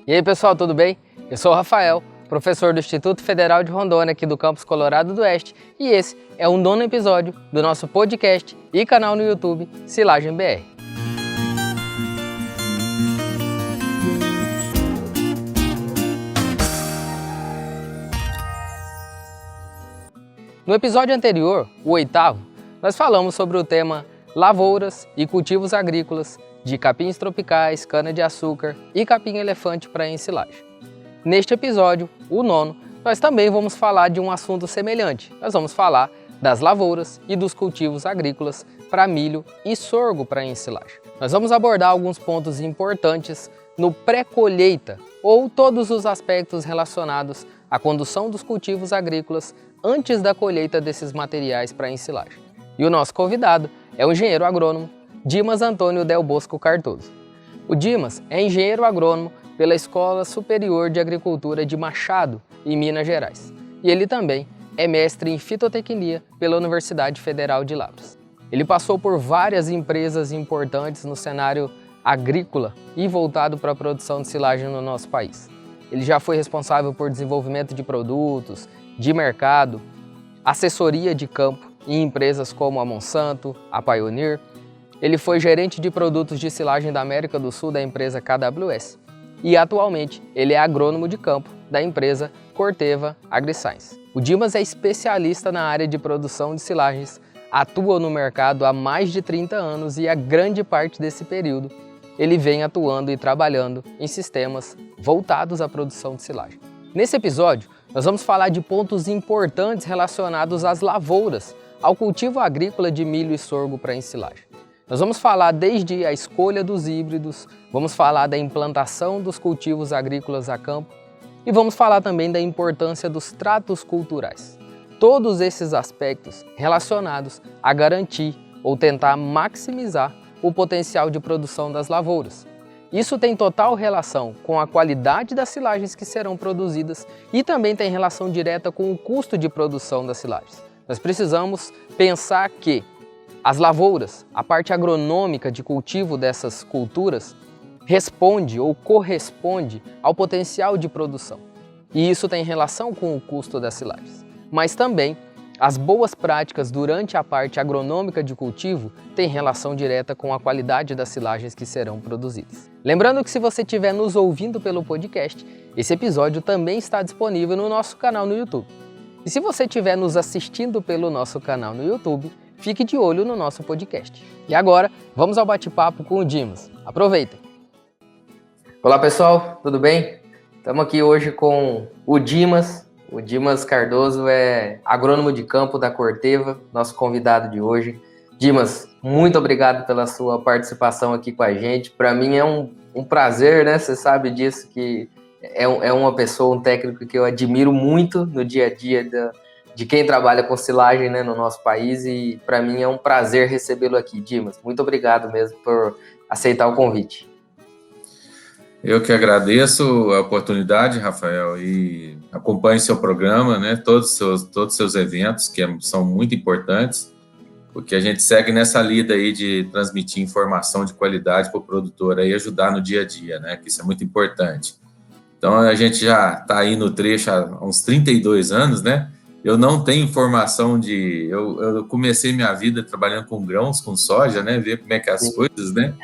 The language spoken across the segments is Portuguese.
E aí pessoal, tudo bem? Eu sou o Rafael, professor do Instituto Federal de Rondônia aqui do Campus Colorado do Oeste, e esse é o 9º episódio do nosso podcast e canal no YouTube Silagem BR. No episódio anterior, o 8º, nós falamos sobre o tema lavouras e cultivos agrícolas de capins tropicais, cana-de-açúcar e capim-elefante para ensilagem. Neste episódio, o 9º, nós também vamos falar de um assunto semelhante. Nós vamos falar das lavouras e dos cultivos agrícolas para milho e sorgo para ensilagem. Nós vamos abordar alguns pontos importantes no pré-colheita ou todos os aspectos relacionados à condução dos cultivos agrícolas antes da colheita desses materiais para ensilagem. E o nosso convidado é o engenheiro agrônomo Dimas Antônio Del Bosco Cardoso. O Dimas é engenheiro agrônomo pela Escola Superior de Agricultura de Machado, em Minas Gerais. E ele também é mestre em fitotecnia pela Universidade Federal de Lavras. Ele passou por várias empresas importantes no cenário agrícola e voltado para a produção de silagem no nosso país. Ele já foi responsável por desenvolvimento de produtos, de mercado, assessoria de campo em empresas como a Monsanto, a Pioneer. Ele foi gerente de produtos de silagem da América do Sul da empresa KWS e atualmente ele é agrônomo de campo da empresa Corteva AgriScience. O Dimas é especialista na área de produção de silagens, atua no mercado há mais de 30 anos e a grande parte desse período ele vem atuando e trabalhando em sistemas voltados à produção de silagem. Nesse episódio, nós vamos falar de pontos importantes relacionados às lavouras, ao cultivo agrícola de milho e sorgo para ensilagem. Nós vamos falar desde a escolha dos híbridos, vamos falar da implantação dos cultivos agrícolas a campo e vamos falar também da importância dos tratos culturais. Todos esses aspectos relacionados a garantir ou tentar maximizar o potencial de produção das lavouras. Isso tem total relação com a qualidade das silagens que serão produzidas e também tem relação direta com o custo de produção das silagens. Nós precisamos pensar que as lavouras, a parte agronômica de cultivo dessas culturas, responde ou corresponde ao potencial de produção. E isso tem relação com o custo das silagens. Mas também as boas práticas durante a parte agronômica de cultivo têm relação direta com a qualidade das silagens que serão produzidas. Lembrando que se você estiver nos ouvindo pelo podcast, esse episódio também está disponível no nosso canal no YouTube. E se você estiver nos assistindo pelo nosso canal no YouTube, fique de olho no nosso podcast. E agora, vamos ao bate-papo com o Dimas. Aproveitem! Olá pessoal, tudo bem? Estamos aqui hoje com o Dimas. O Dimas Cardoso é agrônomo de campo da Corteva, nosso convidado de hoje. Dimas, muito obrigado pela sua participação aqui com a gente. Para mim é um prazer, né? Você sabe disso, que é uma pessoa, um técnico que eu admiro muito no dia a dia de quem trabalha com silagem, né, no nosso país, e para mim é um prazer recebê-lo aqui. Dimas, muito obrigado mesmo por aceitar o convite. Eu que agradeço a oportunidade, Rafael, e acompanho seu programa, né, todos os seus eventos, que são muito importantes, porque a gente segue nessa lida aí de transmitir informação de qualidade para o produtor e ajudar no dia a dia, né, que isso é muito importante. Então, a gente já está aí no trecho há uns 32 anos, né? Eu não tenho formação eu comecei minha vida trabalhando com grãos, com soja, né? Ver como é que é as coisas, né?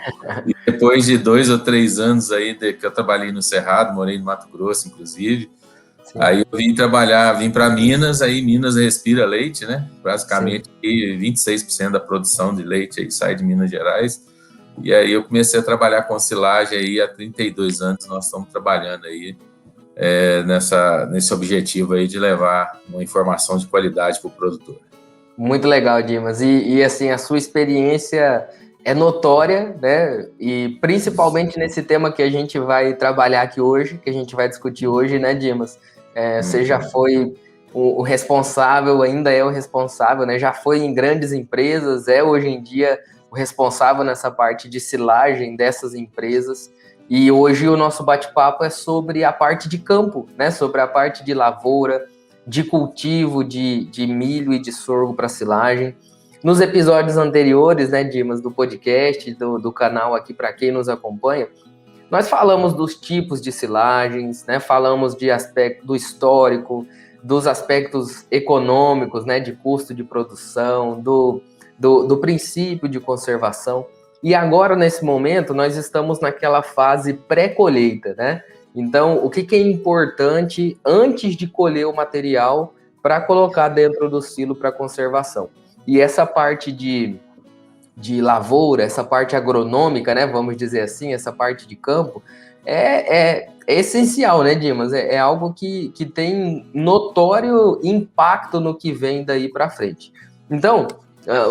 E depois de 2 ou 3 anos aí que eu trabalhei no Cerrado, morei no Mato Grosso, inclusive. Sim. Aí eu vim para Minas, aí Minas respira leite, né? Basicamente, 26% da produção de leite aí sai de Minas Gerais. E aí eu comecei a trabalhar com silagem aí há 32 anos, nós estamos trabalhando aí nesse objetivo aí de levar uma informação de qualidade para o produtor. Muito legal, Dimas. E assim, a sua experiência é notória, né? E principalmente nesse tema que a gente vai trabalhar aqui hoje, que a gente vai discutir hoje, né, Dimas? Você já foi o responsável, ainda é o responsável, né? Já foi em grandes empresas, é hoje em dia o responsável nessa parte de silagem dessas empresas. E hoje o nosso bate-papo é sobre a parte de campo, né? Sobre a parte de lavoura, de cultivo de milho e de sorgo para silagem. Nos episódios anteriores, né, Dimas, do podcast, do canal aqui para quem nos acompanha, nós falamos dos tipos de silagens, né? Falamos de aspecto do histórico, dos aspectos econômicos, né? De custo de produção, do princípio de conservação. E agora, nesse momento, nós estamos naquela fase pré-colheita, né? Então, o que é importante antes de colher o material para colocar dentro do silo para conservação? E essa parte de lavoura, essa parte agronômica, né? Vamos dizer assim, essa parte de campo, é essencial, né, Dimas? É algo que tem notório impacto no que vem daí para frente. Então,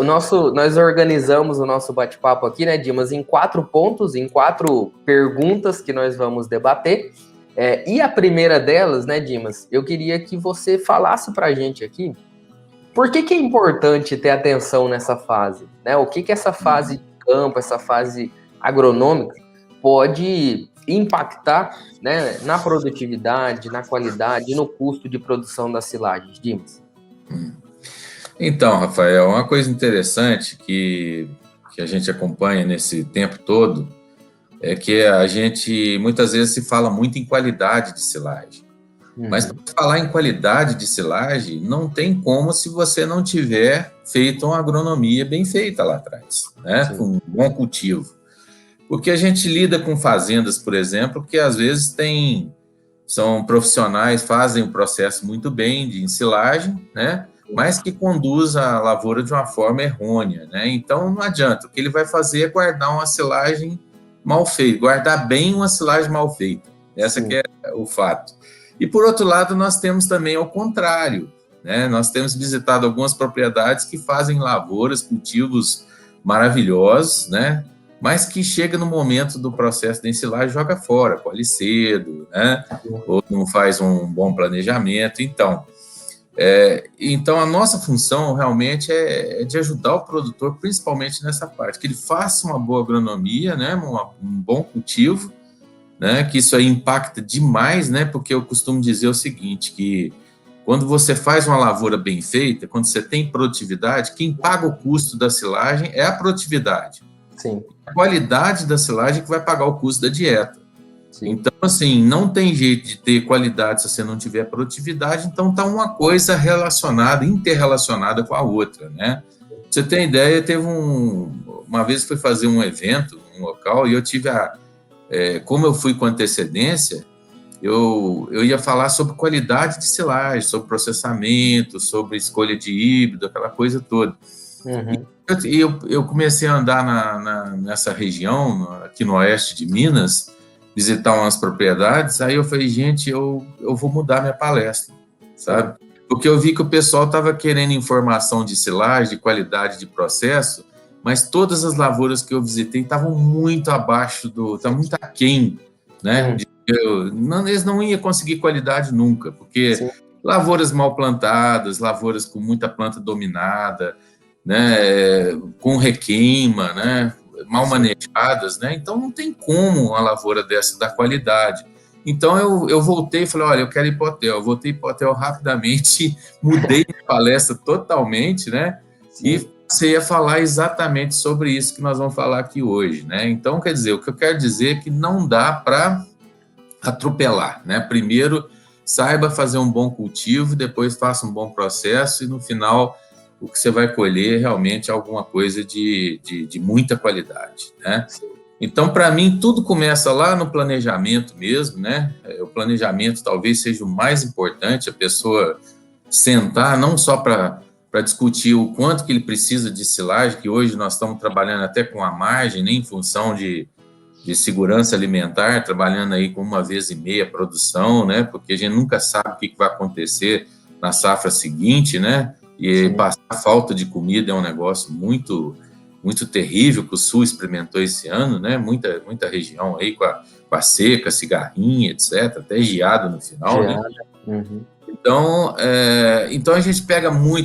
nós organizamos o nosso bate-papo aqui, né, Dimas, em 4 pontos, em 4 perguntas que nós vamos debater. E a primeira delas, né, Dimas, eu queria que você falasse para a gente aqui por que é importante ter atenção nessa fase, né? O que essa fase de campo, essa fase agronômica pode impactar, né, na produtividade, na qualidade, no custo de produção das silagens, Dimas? Então, Rafael, uma coisa interessante que a gente acompanha nesse tempo todo é que a gente muitas vezes se fala muito em qualidade de silagem. Mas para falar em qualidade de silagem, não tem como se você não tiver feito uma agronomia bem feita lá atrás, né? Com um bom cultivo. Porque a gente lida com fazendas, por exemplo, que às vezes são profissionais, fazem o processo muito bem de ensilagem, né? Mas que conduz a lavoura de uma forma errônea, né? Então não adianta, o que ele vai fazer é guardar uma silagem mal feita, guardar bem uma silagem mal feita. Essa que é o fato. E por outro lado, nós temos também ao contrário, né? Nós temos visitado algumas propriedades que fazem lavouras, cultivos maravilhosos, né? Mas que chega no momento do processo de ensilagem, joga fora, colhe cedo, né? Ou não faz um bom planejamento. Então, a nossa função realmente é de ajudar o produtor, principalmente nessa parte, que ele faça uma boa agronomia, né? Um bom cultivo, né? Que isso aí impacta demais, né? Porque eu costumo dizer o seguinte, que quando você faz uma lavoura bem feita, quando você tem produtividade, quem paga o custo da silagem é a produtividade. Sim. A qualidade da silagem que vai pagar o custo da dieta. Sim. Então, assim, não tem jeito de ter qualidade se você não tiver produtividade, então tá uma coisa relacionada, interrelacionada com a outra, né? Pra você ter ideia, uma vez fui fazer um evento, um local, e eu tive como eu fui com antecedência, eu ia falar sobre qualidade de silagem, sobre processamento, sobre escolha de híbrido, aquela coisa toda. E eu comecei a andar nessa região, aqui no oeste de Minas, visitar umas propriedades, aí eu falei, gente, eu vou mudar minha palestra, sabe? Porque eu vi que o pessoal estava querendo informação de silagem, de qualidade de processo, mas todas as lavouras que eu visitei estavam muito abaixo estavam muito aquém, né? Eles não iam conseguir qualidade nunca, porque lavouras mal plantadas, lavouras com muita planta dominada, né? Com requeima, né? Mal manejadas, né? Então não tem como uma lavoura dessa dar qualidade. Então eu voltei e falei, olha, eu quero ir para o hotel. Eu voltei para o hotel rapidamente, mudei a palestra totalmente, né? E você ia falar exatamente sobre isso que nós vamos falar aqui hoje, né? Então, quer dizer, o que eu quero dizer é que não dá para atropelar, né? Primeiro, saiba fazer um bom cultivo, depois faça um bom processo e no final o que você vai colher realmente é alguma coisa de muita qualidade, né? Então, para mim, tudo começa lá no planejamento mesmo, né? O planejamento talvez seja o mais importante, a pessoa sentar não só para discutir o quanto que ele precisa de silagem, que hoje nós estamos trabalhando até com a margem, nem em função de segurança alimentar, trabalhando aí com 1,5 vezes a produção, né? Porque a gente nunca sabe o que vai acontecer na safra seguinte, né? E passar falta de comida é um negócio muito, muito terrível que o Sul experimentou esse ano, né? Muita região aí com a seca, cigarrinha, etc., até geada no final, né? Então a gente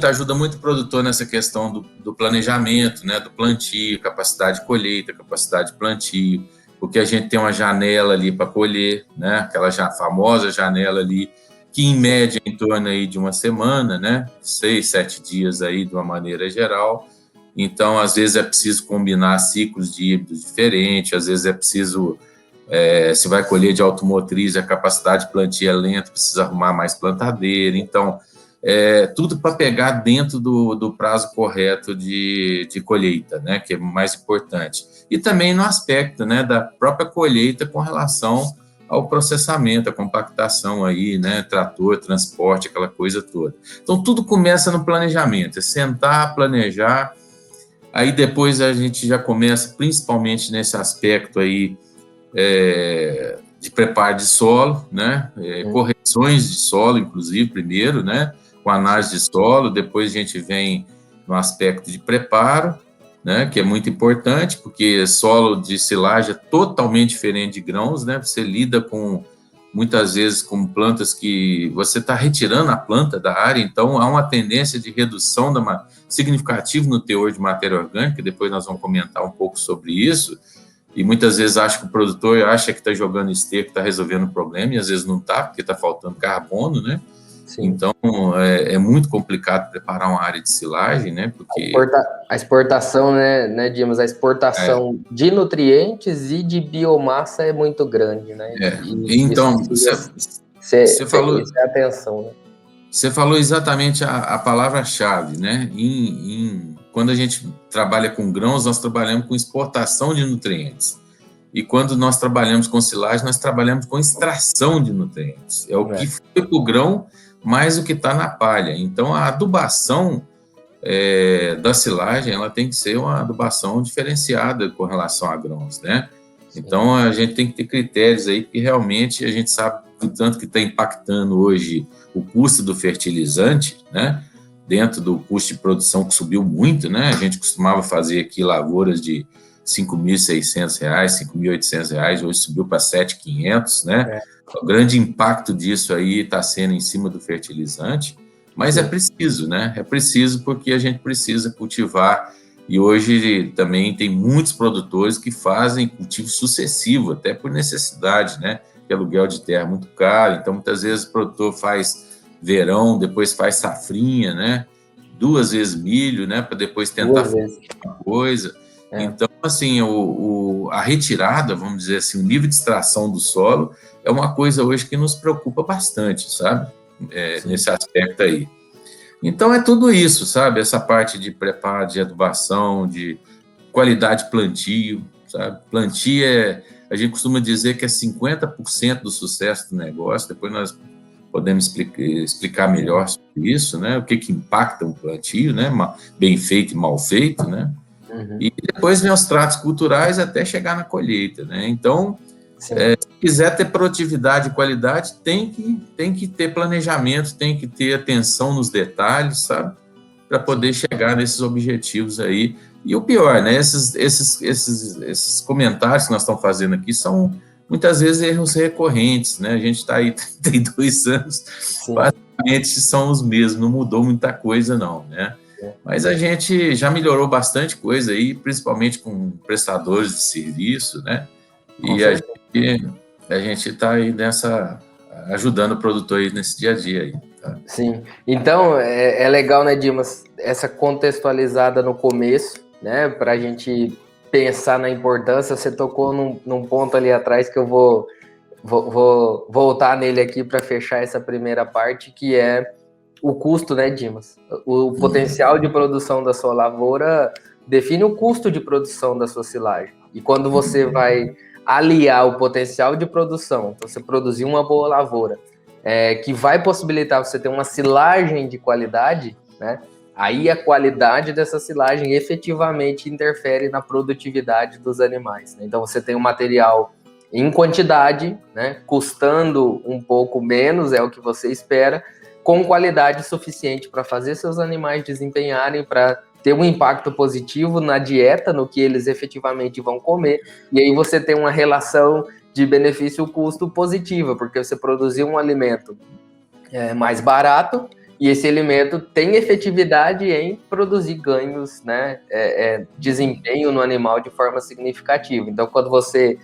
ajuda muito o produtor nessa questão do planejamento, né? Do plantio, capacidade de colheita, capacidade de plantio, porque a gente tem uma janela ali para colher, né? Aquela famosa janela ali, que em média em torno aí de uma semana, né? 6, 7 dias aí de uma maneira geral. Então, às vezes é preciso combinar ciclos de híbridos diferentes, às vezes é preciso Se vai colher de automotriz, a capacidade de plantio é lenta, precisa arrumar mais plantadeira. Então, tudo para pegar dentro do prazo correto de colheita, né, que é mais importante. E também no aspecto, né, da própria colheita com relação ao processamento, a compactação aí, né, trator, transporte, aquela coisa toda. Então, tudo começa no planejamento, é sentar, planejar, aí depois a gente já começa, principalmente nesse aspecto aí, de preparo de solo, né, correções de solo, inclusive, primeiro, né, com análise de solo, depois a gente vem no aspecto de preparo, né, que é muito importante, porque solo de silagem é totalmente diferente de grãos, né, você lida muitas vezes com plantas que você está retirando a planta da área, então há uma tendência de redução significativa no teor de matéria orgânica, depois nós vamos comentar um pouco sobre isso, e muitas vezes acho que o produtor acha que está jogando esterco, está resolvendo o problema, e às vezes não está, porque está faltando carbono, né? Sim. Então, é muito complicado preparar uma área de silagem, né? Porque a exportação, né, Dimas? A exportação de nutrientes e de biomassa é muito grande, né? Então, você falou... atenção, né? Você falou exatamente a palavra-chave, né? Quando a gente trabalha com grãos, nós trabalhamos com exportação de nutrientes. E quando nós trabalhamos com silagem, nós trabalhamos com extração de nutrientes. É o que foi para o grão, mais o que está na palha. Então, a adubação da silagem, ela tem que ser uma adubação diferenciada com relação a grãos, né? Sim. Então, a gente tem que ter critérios aí, porque realmente a gente sabe o tanto que está impactando hoje o custo do fertilizante, né? Dentro do custo de produção que subiu muito, né? A gente costumava fazer aqui lavouras de R$ 5.600, R$ 5.800, hoje subiu para R$ 7.500, né? O grande impacto disso aí está sendo em cima do fertilizante, mas é preciso, né? É preciso porque a gente precisa cultivar, e hoje também tem muitos produtores que fazem cultivo sucessivo, até por necessidade, né? Que aluguel de terra é muito caro, então muitas vezes o produtor faz verão, depois faz safrinha, né? 2 vezes milho, né? Para depois tentar fazer uma coisa. Então, assim, a retirada, vamos dizer assim, o nível de extração do solo é uma coisa hoje que nos preocupa bastante, sabe? Nesse aspecto aí. Então, é tudo isso, sabe? Essa parte de preparo, de adubação, de qualidade de plantio, sabe? Plantio a gente costuma dizer que é 50% do sucesso do negócio, depois nós podemos explicar melhor sobre isso, né? O que impacta um plantio, né? Bem feito e mal feito, né? E depois vem os tratos culturais até chegar na colheita, né? Então, se quiser ter produtividade e qualidade, tem que ter planejamento, tem que ter atenção nos detalhes, sabe? Para poder chegar nesses objetivos aí. E o pior, né? Esses comentários que nós estamos fazendo aqui são, muitas vezes, erros recorrentes, né? A gente está aí 32 anos, basicamente são os mesmos, não mudou muita coisa não, né? Mas a gente já melhorou bastante coisa aí, principalmente com prestadores de serviço, né? E a gente está aí ajudando o produtor aí nesse dia a dia aí. Tá? Sim. Então, é legal, né, Dimas, essa contextualizada no começo, né, para a gente pensar na importância. Você tocou num ponto ali atrás que eu vou voltar nele aqui para fechar essa primeira parte, que é o custo, né, Dimas? O potencial de produção da sua lavoura define o custo de produção da sua silagem. E quando você vai aliar o potencial de produção, então você produzir uma boa lavoura, que vai possibilitar você ter uma silagem de qualidade, né? Aí a qualidade dessa silagem efetivamente interfere na produtividade dos animais, né? Então você tem um material em quantidade, né, custando um pouco menos, é o que você espera, com qualidade suficiente para fazer seus animais desempenharem, para ter um impacto positivo na dieta, no que eles efetivamente vão comer, e aí você tem uma relação de benefício-custo positiva, porque você produziu um alimento mais barato, e esse alimento tem efetividade em produzir ganhos, né, desempenho no animal de forma significativa. Então, quando você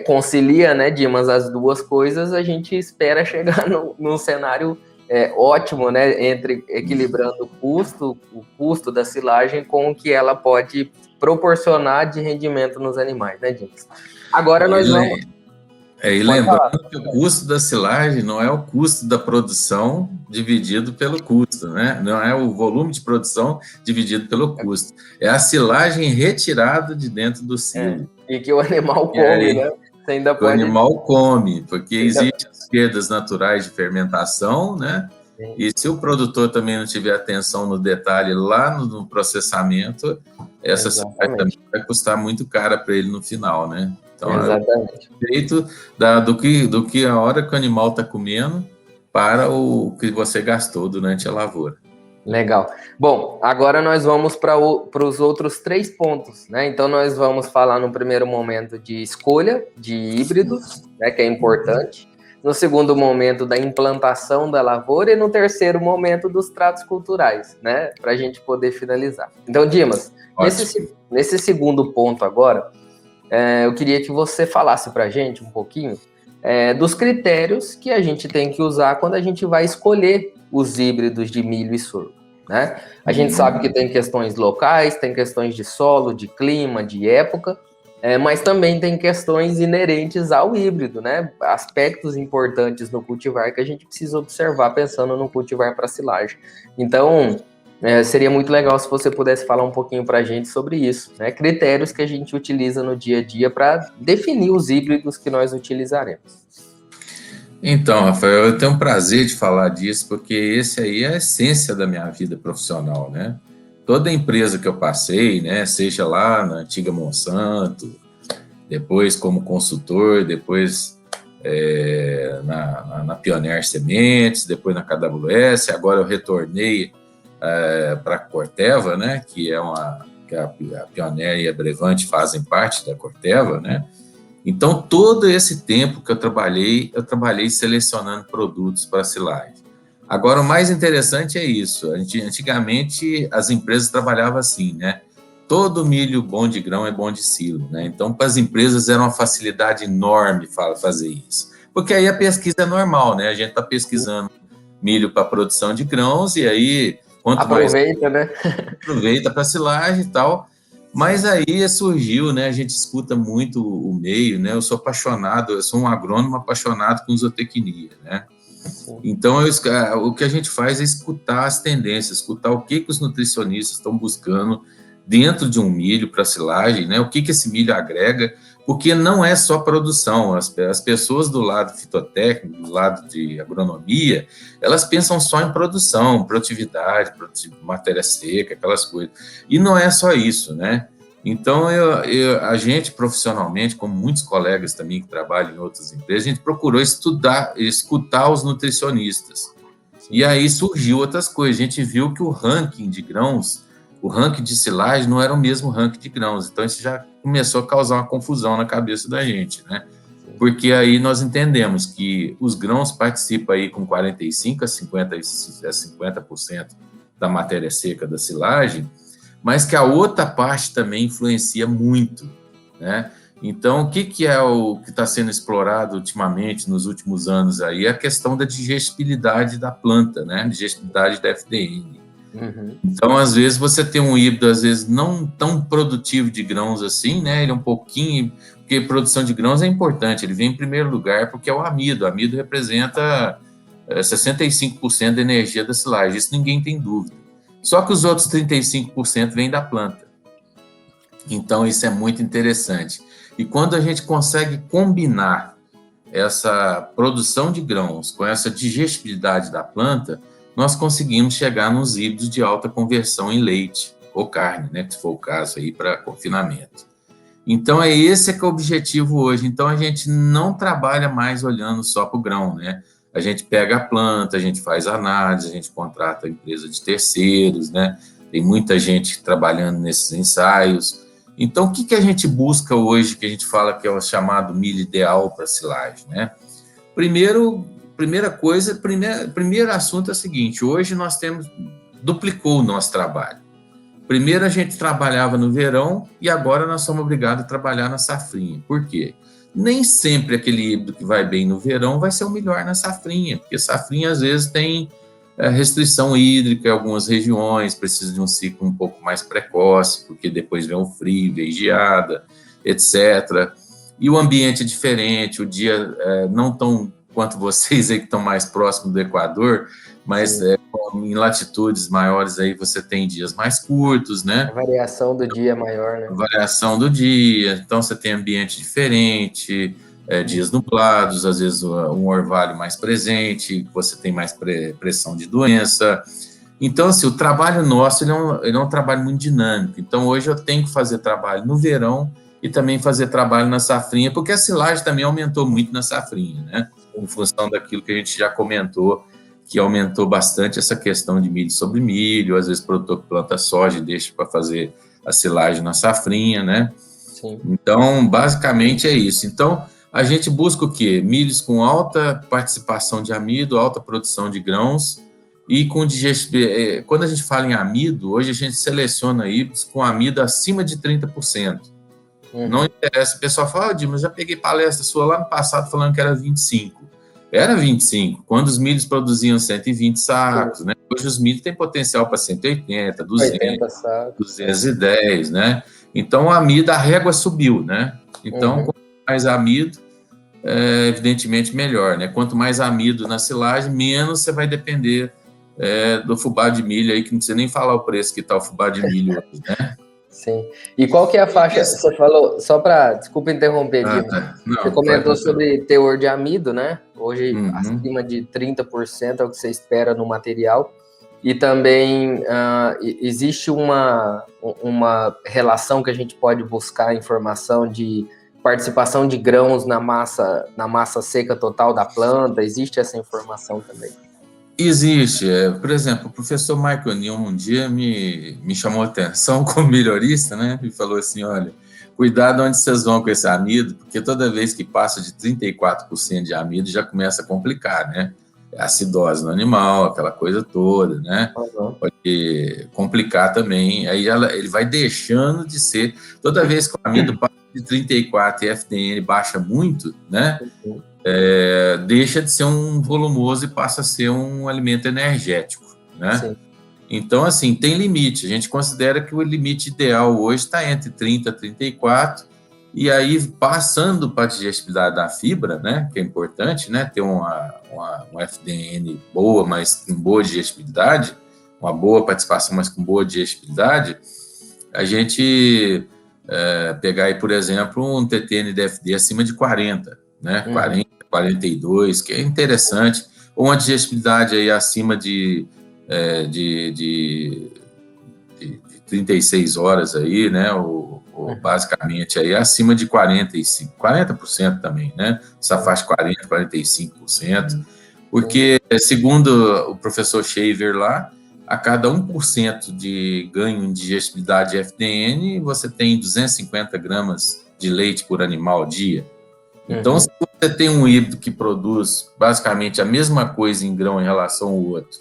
concilia, né, Dimas, as duas coisas, a gente espera chegar num cenário ótimo, né, equilibrando o custo da silagem com o que ela pode proporcionar de rendimento nos animais, né, Dimas? Agora nós vamos... E Pode falar. lembrando que o custo da silagem não é o custo da produção dividido pelo custo, né? Não é o volume de produção dividido pelo custo. É a silagem retirada de dentro do silo. E que o animal E come, né? aí Você ainda o pode. animal come, porque Ainda... existem as perdas naturais de fermentação, né? E se o produtor também não tiver atenção no detalhe lá no processamento, essa silagem também Exatamente. vai custar muito cara para ele no final, né? Então, é Exatamente. feito do que a hora que o animal está comendo para o que você gastou durante a lavoura. Legal. Bom, agora nós vamos para os outros 3 pontos, né? Então, nós vamos falar no primeiro momento de escolha de híbridos, né? Que é importante. No segundo momento, da implantação da lavoura. E no terceiro momento, dos tratos culturais, né? Para a gente poder finalizar. Então, Dimas, nesse segundo ponto agora, eu queria que você falasse para a gente um pouquinho dos critérios que a gente tem que usar quando a gente vai escolher os híbridos de milho e sorgo, né? A gente sabe que tem questões locais, tem questões de solo, de clima, de época, mas também tem questões inerentes ao híbrido, né? Aspectos importantes no cultivar que a gente precisa observar pensando no cultivar para silagem. Então, seria muito legal se você pudesse falar um pouquinho para a gente sobre isso, né? Critérios que a gente utiliza no dia a dia para definir os híbridos que nós utilizaremos. Então, Rafael, eu tenho um prazer de falar disso, porque esse aí é a essência da minha vida profissional, né? Toda empresa que eu passei, né, seja lá na antiga Monsanto, depois como consultor, depois na Pioneer Sementes, depois na KWS, agora eu retornei para a Corteva, né, que a Pioneer e a Brevante fazem parte da Corteva, né? Então, todo esse tempo que eu trabalhei selecionando produtos para silagem. Agora, o mais interessante é isso. Antigamente, as empresas trabalhavam assim, né? Todo milho bom de grão é bom de silo, né? Então, para as empresas era uma facilidade enorme fazer isso. Porque aí a pesquisa é normal, né? A gente está pesquisando milho para produção de grãos e aí, quanto mais Aproveita, né? aproveita para silagem e tal. Mas aí surgiu, né? A gente escuta muito o meio, né? Eu sou apaixonado, eu sou um agrônomo apaixonado com zootecnia, né? Então, o que a gente faz é escutar as tendências, escutar o que os nutricionistas estão buscando dentro de um milho para silagem, né? O que esse milho agrega, porque não é só produção. As pessoas do lado fitotécnico, do lado de agronomia, elas pensam só em produção, produtividade, matéria seca, aquelas coisas. E não é só isso, né? Então, a gente profissionalmente, como muitos colegas também que trabalham em outras empresas, a gente procurou escutar os nutricionistas. E aí surgiu outras coisas. A gente viu que o ranking de grãos, o ranking de silagem não era o mesmo ranking de grãos. Então, isso já começou a causar uma confusão na cabeça da gente, né? Porque aí nós entendemos que os grãos participam aí com 45% a 50% da matéria seca da silagem, mas que a outra parte também influencia muito, né? Então, o que é o que está sendo explorado ultimamente, nos últimos anos aí, é a questão da digestibilidade da planta, né? Digestibilidade da FDN. Uhum. Então, às vezes, você tem um híbrido, às vezes, não tão produtivo de grãos assim, né? Ele é um pouquinho... Porque produção de grãos é importante, ele vem em primeiro lugar porque é o amido. O amido representa 65% da energia da silagem, isso ninguém tem dúvida. Só que os outros 35% vêm da planta. Então, isso é muito interessante. E quando a gente consegue combinar essa produção de grãos com essa digestibilidade da planta, nós conseguimos chegar nos híbridos de alta conversão em leite ou carne, né, se for o caso aí para confinamento. Então, esse que é o objetivo hoje. Então, a gente não trabalha mais olhando só para o grão, né? A gente pega a planta, a gente faz análise, a gente contrata a empresa de terceiros, né? Tem muita gente trabalhando nesses ensaios. Então, o que a gente busca hoje, que a gente fala que é o chamado milho ideal para silagem, né? Primeiro assunto é o seguinte: hoje nós duplicou o nosso trabalho. Primeiro a gente trabalhava no verão e agora nós somos obrigados a trabalhar na safrinha. Por quê? Nem sempre aquele híbrido que vai bem no verão vai ser o melhor na safrinha, porque safrinha às vezes tem restrição hídrica em algumas regiões, precisa de um ciclo um pouco mais precoce, porque depois vem o frio, vem geada, etc. E o ambiente é diferente, o dia não tão quanto vocês aí que estão mais próximos do Equador, mas em latitudes maiores aí você tem dias mais curtos, né? A variação do dia é maior, né? A variação do dia, então você tem ambiente diferente, dias nublados, às vezes um orvalho mais presente, você tem mais pressão de doença. Então, assim, o trabalho nosso ele é um trabalho muito dinâmico. Então, hoje eu tenho que fazer trabalho no verão e também fazer trabalho na safrinha, porque a silagem também aumentou muito na safrinha, né? Em função daquilo que a gente já comentou, que aumentou bastante essa questão de milho sobre milho, às vezes o produtor que planta soja e deixa para fazer a silagem na safrinha, né? Sim. Então, basicamente é isso. Então, a gente busca o quê? Milhos com alta participação de amido, alta produção de grãos e com digestibilidade. Quando a gente fala em amido, hoje a gente seleciona híbridos com amido acima de 30%. Não interessa, o pessoal fala, mas já peguei palestra sua lá no passado falando que era 25%. Era 25%, quando os milhos produziam 120 sacos, né? Hoje os milhos têm potencial para 180, 200, 210, né? Então, a amido, a régua subiu, né? Então, quanto mais amido, evidentemente, melhor, né? Quanto mais amido na silagem, menos você vai depender do fubá de milho aí, que não precisa nem falar o preço que está o fubá de milho hoje, né? Sim. E qual que é a faixa? Você falou, só para, desculpa interromper, Dimas. Tá. Não, você comentou sobre teor de amido, né? Hoje, acima de 30% é o que você espera no material. E também existe uma relação que a gente pode buscar informação de participação de grãos na massa seca total da planta. Existe essa informação também? Existe. Por exemplo, o professor Michael Newman um dia me chamou a atenção como melhorista, né? E falou assim, olha, cuidado onde vocês vão com esse amido, porque toda vez que passa de 34% de amido já começa a complicar, né? Acidose no animal, aquela coisa toda, né? Pode complicar também. Aí ele vai deixando de ser... Toda vez que o amido passa de 34 e FDN baixa muito, né? Deixa de ser um volumoso e passa a ser um alimento energético, né? Sim. Então, assim, tem limite. A gente considera que o limite ideal hoje está entre 30 e 34, e aí, passando para a digestibilidade da fibra, né, que é importante, né, ter uma FDN boa, mas com boa digestibilidade, uma boa participação, mas com boa digestibilidade, a gente pegar aí, por exemplo, um TTN-DFD acima de 40, né, 40, 42, que é interessante, ou uma digestibilidade aí acima de 36 horas aí, né, basicamente aí acima de 40% também, né, essa faixa 40%, 45%, porque segundo o professor Shaver lá, a cada 1% de ganho em digestibilidade de FDN, você tem 250 gramas de leite por animal ao dia. Então, se você tem um híbrido que produz basicamente a mesma coisa em grão em relação ao outro,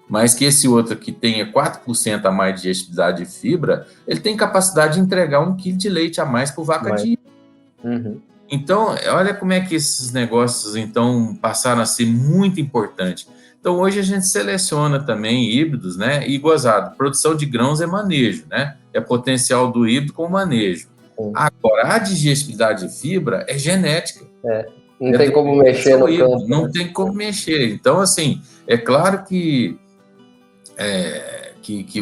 mas que esse outro que tenha 4% a mais de digestibilidade de fibra, ele tem capacidade de entregar 1 quilo de leite a mais por vaca dia. Então, olha como é que esses negócios, então, passaram a ser muito importantes. Então, hoje a gente seleciona também híbridos, né? E gozado, produção de grãos é manejo, né? É potencial do híbrido com manejo. Agora, a digestibilidade de fibra é genética. Não tem como mexer no campo. Não tem como mexer. Então, assim, é claro que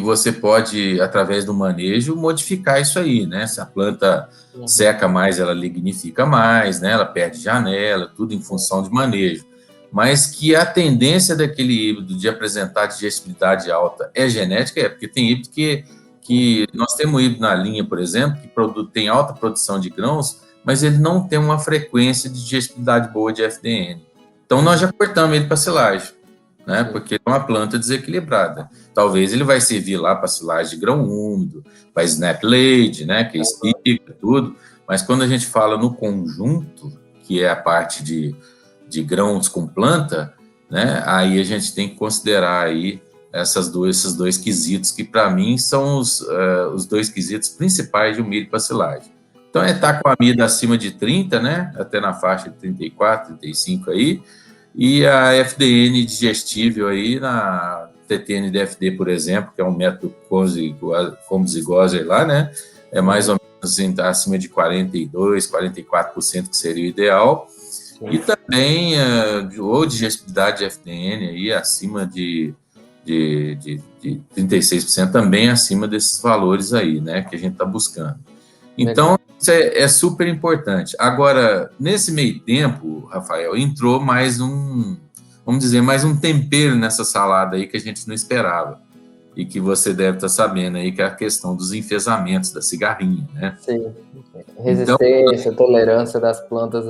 você pode, através do manejo, modificar isso aí, né? Se a planta seca mais, ela lignifica mais, né? Ela perde janela, tudo em função de manejo. Mas que a tendência daquele híbrido de apresentar digestibilidade alta é genética, porque tem híbrido que nós temos híbrido na linha, por exemplo, que tem alta produção de grãos, mas ele não tem uma frequência de digestibilidade boa de FDN. Então, nós já cortamos ele para silagem, né? Porque é uma planta desequilibrada. Talvez ele vai servir lá para silagem de grão úmido, para snap lady, né? Que explica tudo. Mas quando a gente fala no conjunto, que é a parte de grãos com planta, né? Aí a gente tem que considerar aí esses dois quesitos que, para mim, são os dois quesitos principais de um milho para silagem. Então, estar com a amido acima de 30, né? Até na faixa de 34, 35 aí, e a FDN digestível aí na TTN-DFD, por exemplo, que é um método Combs e Goser lá, né? É mais ou menos acima de 42%, 44%, que seria o ideal. Sim. E também ou digestibilidade de FDN aí acima de 36%, também acima desses valores aí, né, que a gente está buscando. Então, isso é super importante. Agora, nesse meio tempo, Rafael, entrou mais vamos dizer, mais um tempero nessa salada aí que a gente não esperava. E que você deve estar sabendo aí, que é a questão dos enfesamentos da cigarrinha, né? Sim. Resistência, então, tolerância das plantas.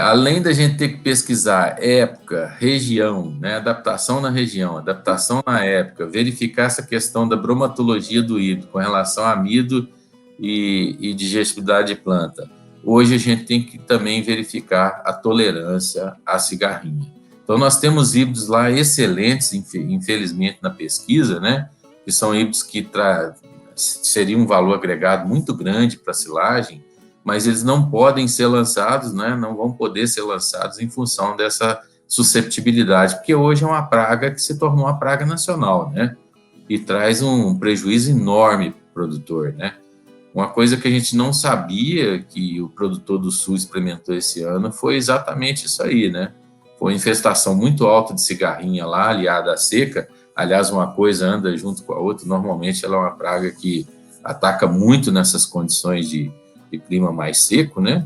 Além da gente ter que pesquisar época, região, né? Adaptação na região, adaptação na época, verificar essa questão da bromatologia do híbrido com relação a amido e digestibilidade de planta. Hoje a gente tem que também verificar a tolerância à cigarrinha. Então nós temos híbridos lá excelentes, infelizmente, na pesquisa, né? Que são híbridos que seriam um valor agregado muito grande para a silagem, mas eles não podem ser lançados, né? Não vão poder ser lançados em função dessa susceptibilidade, porque hoje é uma praga que se tornou uma praga nacional, né? E traz um prejuízo enorme para o produtor, né? Uma coisa que a gente não sabia que o produtor do Sul experimentou esse ano foi exatamente isso aí, né? Foi uma infestação muito alta de cigarrinha lá, aliada à seca. Aliás, uma coisa anda junto com a outra. Normalmente ela é uma praga que ataca muito nessas condições de clima mais seco, né?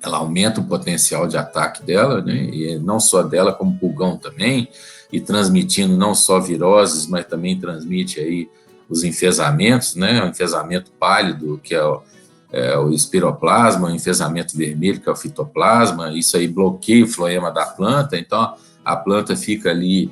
Ela aumenta o potencial de ataque dela, né? E não só dela, como pulgão também, e transmitindo não só viroses, mas também transmite aí os enfesamentos, né? O enfesamento pálido, que é o espiroplasma, o enfesamento vermelho, que é o fitoplasma. Isso aí bloqueia o floema da planta, então a planta fica ali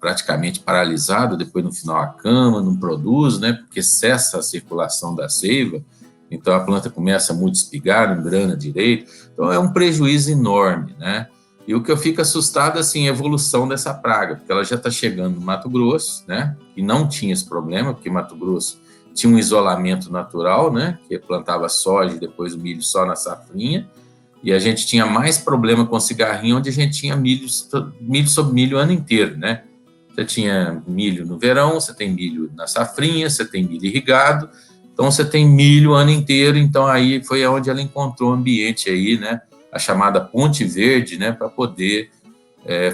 praticamente paralisada, depois no final a cama, não produz, né? Porque cessa a circulação da seiva, então a planta começa a multispigar, não engrana direito, então é um prejuízo enorme, né? E o que eu fico assustado, assim, é a evolução dessa praga, porque ela já está chegando no Mato Grosso, né? E não tinha esse problema, porque Mato Grosso tinha um isolamento natural, né? Que plantava soja e depois o milho só na safrinha, e a gente tinha mais problema com cigarrinho, onde a gente tinha milho sobre milho o ano inteiro, né? Você tinha milho no verão, você tem milho na safrinha, você tem milho irrigado, então você tem milho o ano inteiro, então aí foi onde ela encontrou o ambiente aí, né? A chamada ponte verde, né, para poder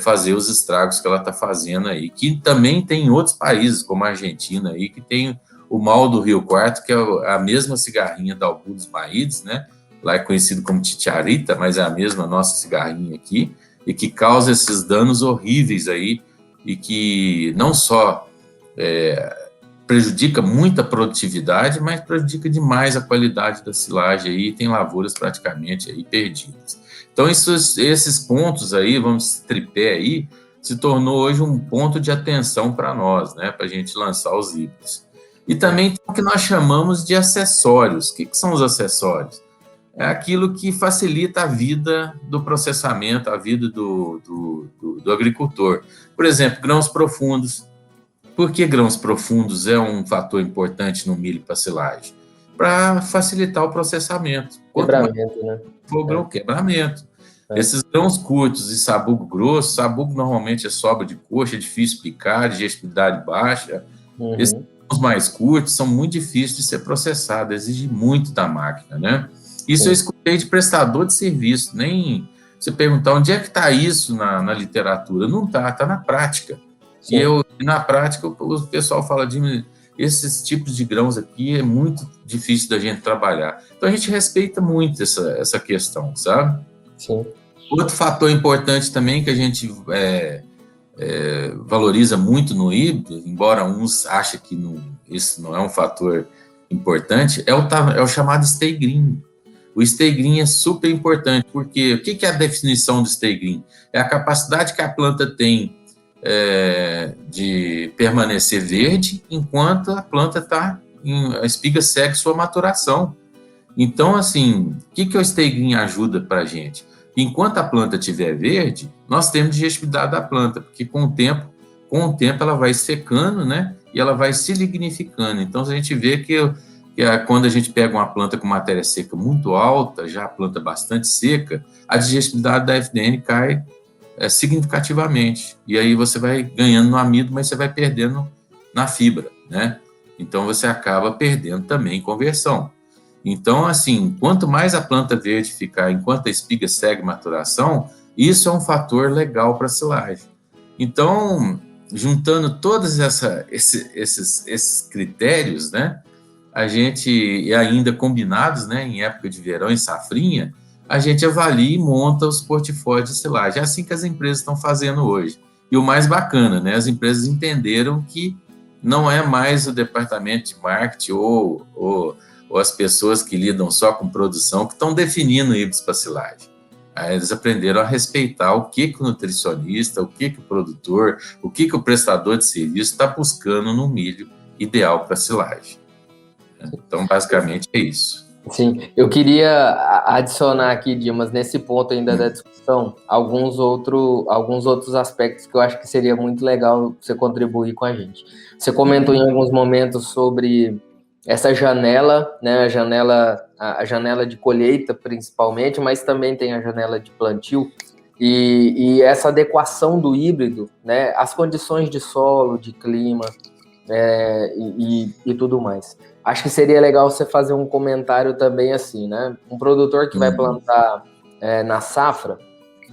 fazer os estragos que ela está fazendo aí, que também tem em outros países, como a Argentina aí, que tem o mal do Rio Quarto, que é a mesma cigarrinha da Albulus maides, né, lá é conhecido como titiarita, mas é a mesma nossa cigarrinha aqui, e que causa esses danos horríveis aí, e que não só prejudica muito a produtividade, mas prejudica demais a qualidade da silagem aí, e tem lavouras praticamente aí perdidas. Então, esses pontos aí, vamos tripé aí, se tornou hoje um ponto de atenção para nós, né, para a gente lançar os híbridos. E também tem o que nós chamamos de acessórios. O que são os acessórios? É aquilo que facilita a vida do processamento, a vida do agricultor. Por exemplo, grãos profundos. Por que grãos profundos é um fator importante no milho para silagem? Para facilitar o processamento. Quebramento, né? For grão, quebramento. Esses grãos curtos e sabugo grosso, sabugo normalmente é sobra de coxa, é difícil picar, digestibilidade baixa. Esses grãos mais curtos são muito difíceis de ser processados, exige muito da máquina, né? Isso eu escutei de prestador de serviço, nem você perguntar onde é que está isso na literatura. Não está na prática. Sim. E na prática o pessoal fala de esses tipos de grãos aqui é muito difícil da gente trabalhar. Então a gente respeita muito essa questão, sabe? Sim. Outro fator importante também que a gente valoriza muito no híbrido, embora uns achem que isso não é um fator importante, é o chamado stay green. O stay green é super importante, porque o que é a definição do stay green? É a capacidade que a planta tem de permanecer verde enquanto a planta a espiga segue sua maturação. Então, assim, o que o stay green ajuda para a gente? Enquanto a planta estiver verde, nós temos digestibilidade da planta, porque com o tempo ela vai secando, né? E ela vai se lignificando. Então, a gente vê que quando a gente pega uma planta com matéria seca muito alta, já a planta bastante seca, a digestibilidade da FDN cai significativamente. E aí você vai ganhando no amido, mas você vai perdendo na fibra, né? Então, você acaba perdendo também conversão. Então, assim, quanto mais a planta verde ficar enquanto a espiga segue maturação, isso é um fator legal para a silagem. Então, juntando todos esses critérios, né, a gente, e ainda combinados, né, em época de verão, em safrinha, a gente avalia e monta os portfólios de silagem. É assim que as empresas estão fazendo hoje. E o mais bacana, né, as empresas entenderam que não é mais o departamento de marketing ou as pessoas que lidam só com produção que estão definindo híbridos para silagem. Aí eles aprenderam a respeitar o que o nutricionista, o que o produtor, o que o prestador de serviço está buscando no milho ideal para silagem. Então, basicamente, é isso. Sim, eu queria adicionar aqui, Dimas, nesse ponto ainda da discussão, alguns outros aspectos que eu acho que seria muito legal você contribuir com a gente. Você comentou em alguns momentos sobre essa janela, né, a janela de colheita, principalmente, mas também tem a janela de plantio, e essa adequação do híbrido, né, às condições de solo, de clima, e tudo mais. Acho que seria legal você fazer um comentário também assim, né? Um produtor que vai plantar na safra,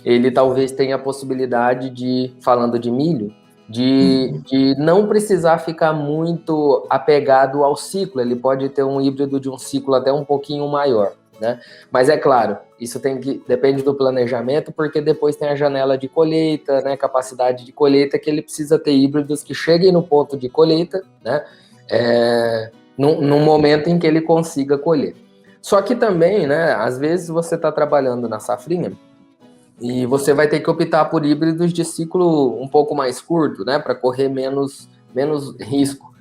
ele talvez tenha a possibilidade de, falando de milho, de não precisar ficar muito apegado ao ciclo. Ele pode ter um híbrido de um ciclo até um pouquinho maior, né? Mas é claro, isso depende do planejamento, porque depois tem a janela de colheita, né? Capacidade de colheita, que ele precisa ter híbridos que cheguem no ponto de colheita, né? Num momento em que ele consiga colher. Só que também, né? Às vezes você está trabalhando na safrinha e você vai ter que optar por híbridos de ciclo um pouco mais curto, né? Para correr menos risco.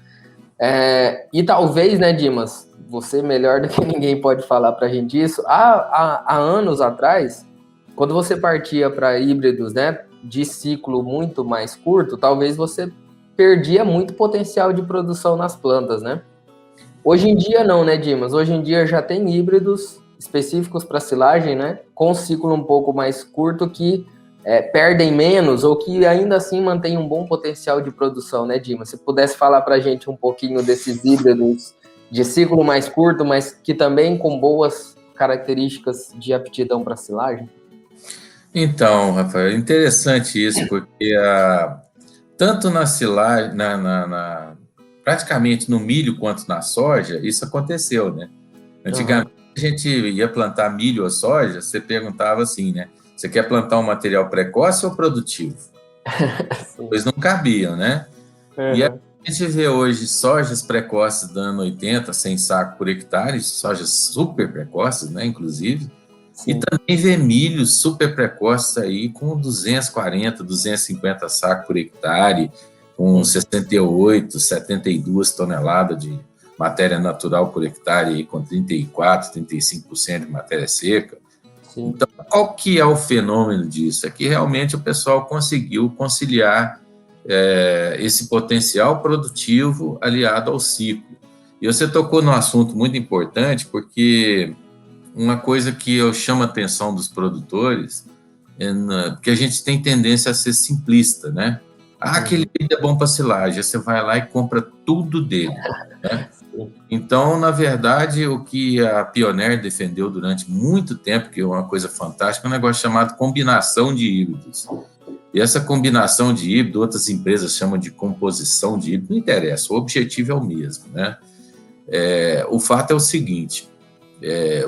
E talvez, né, Dimas, você melhor do que ninguém pode falar para a gente isso. Há anos atrás, quando você partia para híbridos, né, de ciclo muito mais curto, talvez você perdia muito potencial de produção nas plantas, né? Hoje em dia não, né, Dimas? Hoje em dia já tem híbridos específicos para silagem, né? Com ciclo um pouco mais curto que perdem menos ou que ainda assim mantém um bom potencial de produção, né, Dimas? Se pudesse falar para a gente um pouquinho desses híbridos de ciclo mais curto, mas que também com boas características de aptidão para silagem? Então, Rafael, interessante isso, porque tanto na silagem, praticamente no milho quanto na soja, isso aconteceu, né? Antigamente a gente ia plantar milho ou soja, você perguntava assim, né? Você quer plantar um material precoce ou produtivo? Pois não cabiam, né? E a gente vê hoje sojas precoces dando 80, 100 sacos por hectare, sojas super precoces, né? Inclusive. Sim. E também vê milhos super precoces aí com 240, 250 sacos por hectare, com 68, 72 toneladas de matéria natural por hectare, aí, com 34, 35% de matéria seca. Sim. Então, qual que é o fenômeno disso? É que realmente o pessoal conseguiu conciliar esse potencial produtivo aliado ao ciclo. E você tocou num assunto muito importante, porque uma coisa que eu chamo a atenção dos produtores porque a gente tem tendência a ser simplista, né? Aquele milho é bom para silagem, você vai lá e compra tudo dele, né? Então, na verdade, o que a Pioneer defendeu durante muito tempo, que é uma coisa fantástica, é um negócio chamado combinação de híbridos. E essa combinação de híbrido, outras empresas chamam de composição de híbrido, não interessa, o objetivo é o mesmo, né? O fato é o seguinte,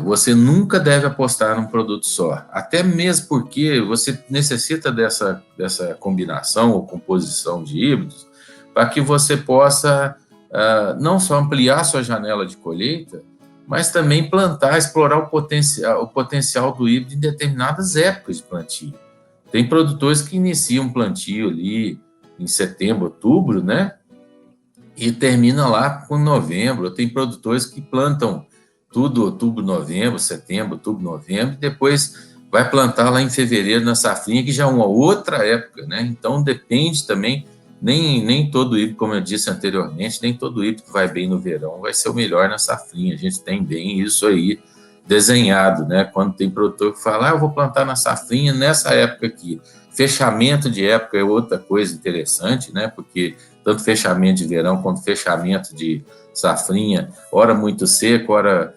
você nunca deve apostar num produto só, até mesmo porque você necessita dessa combinação ou composição de híbridos para que você possa não só ampliar sua janela de colheita, mas também plantar, explorar o potencial do híbrido em determinadas épocas de plantio. Tem produtores que iniciam plantio ali em setembro, outubro, né? E termina lá com novembro. Tem produtores que plantam tudo outubro, novembro, setembro, outubro, novembro, e depois vai plantar lá em fevereiro na safrinha, que já é uma outra época, né? Então depende também, nem todo híbrido, como eu disse anteriormente, nem todo híbrido que vai bem no verão vai ser o melhor na safrinha. A gente tem bem isso aí desenhado, né? Quando tem produtor que fala, eu vou plantar na safrinha nessa época aqui. Fechamento de época é outra coisa interessante, né? Porque tanto fechamento de verão quanto fechamento de safrinha, ora muito seco, ora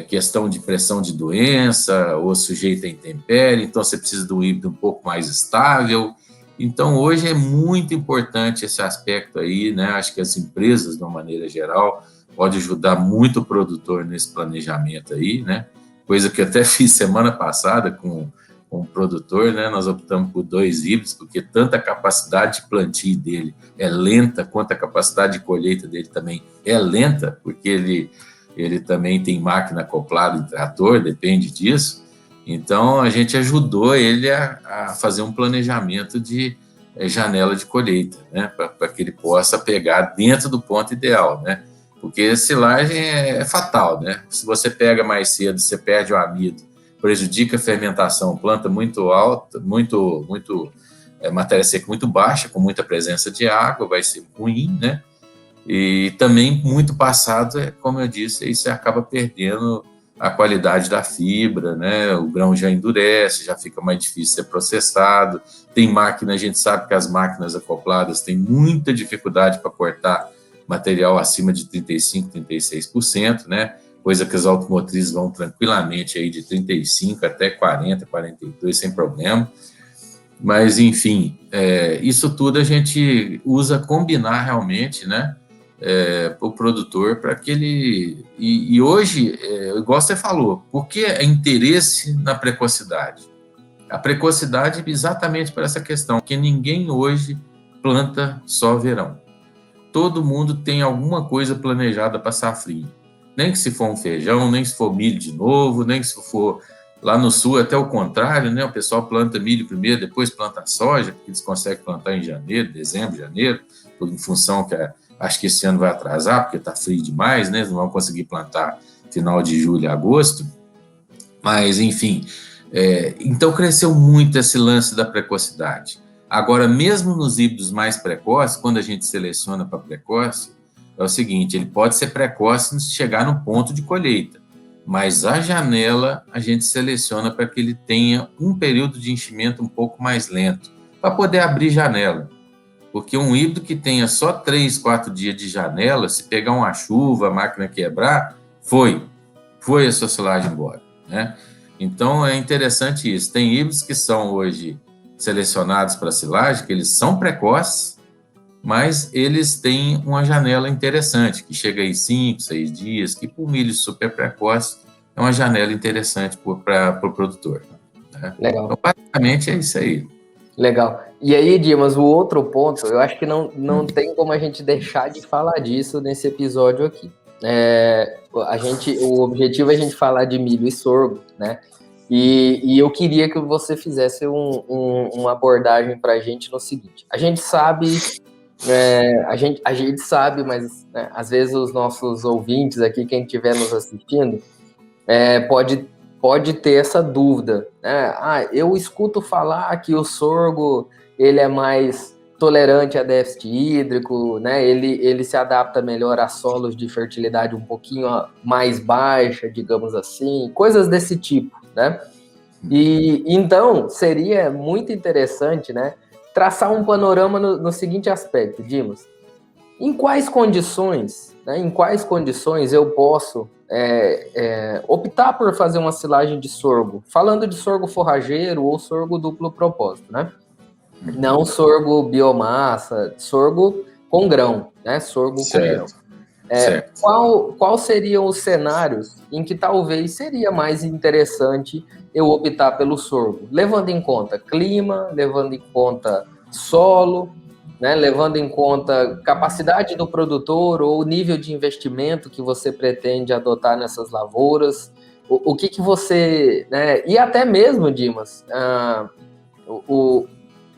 questão de pressão de doença, ou sujeito a intempérie, então você precisa de um híbrido um pouco mais estável. Então, hoje é muito importante esse aspecto aí, né? Acho que as empresas, de uma maneira geral, podem ajudar muito o produtor nesse planejamento aí, né? Coisa que eu até fiz semana passada com um produtor, né? Nós optamos por 2 híbridos, porque tanto a capacidade de plantio dele é lenta, quanto a capacidade de colheita dele também é lenta, porque ele também tem máquina acoplada em trator, depende disso. Então, a gente ajudou ele a fazer um planejamento de janela de colheita, né? Para que ele possa pegar dentro do ponto ideal, né? Porque silagem é fatal, né? Se você pega mais cedo, você perde o amido, prejudica a fermentação, planta muito alta, muito matéria seca muito baixa, com muita presença de água, vai ser ruim, né? E também muito passado, como eu disse, aí você acaba perdendo a qualidade da fibra, né? O grão já endurece, já fica mais difícil ser processado. Tem máquina, a gente sabe que as máquinas acopladas têm muita dificuldade para cortar material acima de 35%, 36%, né? Coisa que as automotrizes vão tranquilamente aí de 35% até 40%, 42% sem problema. Mas, enfim, isso tudo a gente usa combinar realmente, né? Para o produtor, para que ele... E hoje, igual você falou, por que é interesse na precocidade? A precocidade é exatamente por essa questão, que ninguém hoje planta só verão. Todo mundo tem alguma coisa planejada para safrinha. Nem que se for um feijão, nem se for milho de novo, nem que se for... Lá no sul, até o contrário, né? O pessoal planta milho primeiro, depois planta soja, porque eles conseguem plantar em janeiro, dezembro, janeiro, em função que acho que esse ano vai atrasar, porque está frio demais, né? Não vão conseguir plantar final de julho e agosto. Mas, enfim, então cresceu muito esse lance da precocidade. Agora, mesmo nos híbridos mais precoces, quando a gente seleciona para precoce, é o seguinte, ele pode ser precoce se chegar no ponto de colheita, mas a janela a gente seleciona para que ele tenha um período de enchimento um pouco mais lento, para poder abrir janela. Porque um híbrido que tenha só 3, 4 dias de janela, se pegar uma chuva, a máquina quebrar, foi a sua silagem embora, né? Então, é interessante isso. Tem híbridos que são hoje selecionados para silagem, que eles são precoces, mas eles têm uma janela interessante, que chega aí 5, 6 dias, que para o milho super precoce é uma janela interessante para o produtor, né? Legal. Então, basicamente é isso aí. Legal. E aí, Dimas, o outro ponto, eu acho que não tem como a gente deixar de falar disso nesse episódio aqui. O objetivo é a gente falar de milho e sorgo, né? E eu queria que você fizesse uma abordagem para a gente no seguinte. A gente sabe, mas né, às vezes os nossos ouvintes aqui, quem estiver nos assistindo, pode ter essa dúvida, né? Eu escuto falar que o sorgo ele é mais tolerante a déficit hídrico, né? Ele se adapta melhor a solos de fertilidade um pouquinho mais baixa, digamos assim, coisas desse tipo, né? E então seria muito interessante, né, traçar um panorama no seguinte aspecto, Dimas. Em quais condições eu posso optar por fazer uma silagem de sorgo? Falando de sorgo forrageiro ou sorgo duplo propósito, né? Não sorgo biomassa, sorgo com grão, né? Sorgo certo, com grão. Qual seriam os cenários em que talvez seria mais interessante eu optar pelo sorgo? Levando em conta clima, levando em conta solo, né, levando em conta capacidade do produtor ou nível de investimento que você pretende adotar nessas lavouras, o que você... Né, e até mesmo, Dimas,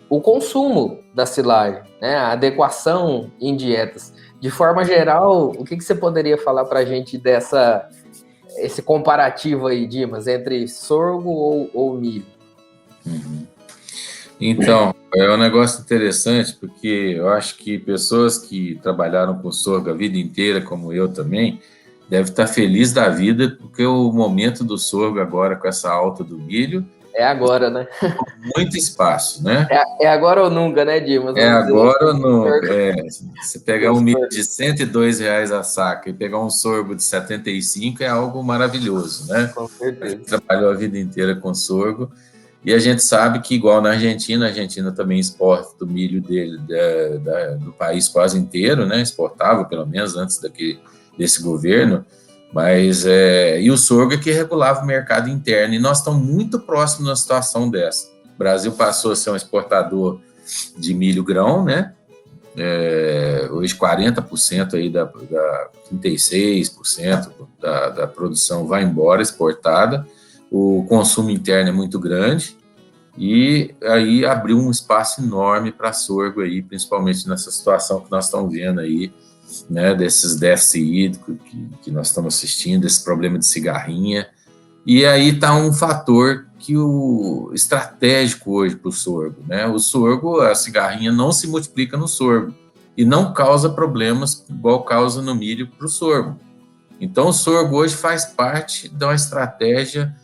o consumo da silagem, né, a adequação em dietas. De forma geral, o que você poderia falar para a gente esse comparativo aí, Dimas, entre sorgo ou milho? Então, é um negócio interessante, porque eu acho que pessoas que trabalharam com sorgo a vida inteira, como eu também, devem estar felizes da vida, porque o momento do sorgo agora, com essa alta do milho, É agora, né? Muito espaço, né? É agora ou nunca, né, Dimas? É Vamos dizer agora ou assim. nunca. Você pegar um milho Sorgo. de R$ 102 a saca e pegar um sorgo de 75 é algo maravilhoso, né? Com A gente certeza. trabalhou a vida inteira com sorgo e a gente sabe que, igual na Argentina, a Argentina também exporta o milho dele, do país quase inteiro, né? Exportava, pelo menos, antes desse governo. Mas, e o sorgo é que regulava o mercado interno. E nós estamos muito próximos de uma situação dessa. O Brasil passou a ser um exportador de milho grão, né? Hoje 40% aí 36% da produção vai embora, exportada. O consumo interno é muito grande e aí abriu um espaço enorme para sorgo aí, principalmente nessa situação que nós estamos vendo aí, né, desses déficit hídrico que nós estamos assistindo, esse problema de cigarrinha. E aí está um fator estratégico hoje para o sorgo, né? O sorgo, a cigarrinha não se multiplica no sorgo e não causa problemas igual causa no milho para o sorgo. Então o sorgo hoje faz parte de uma estratégia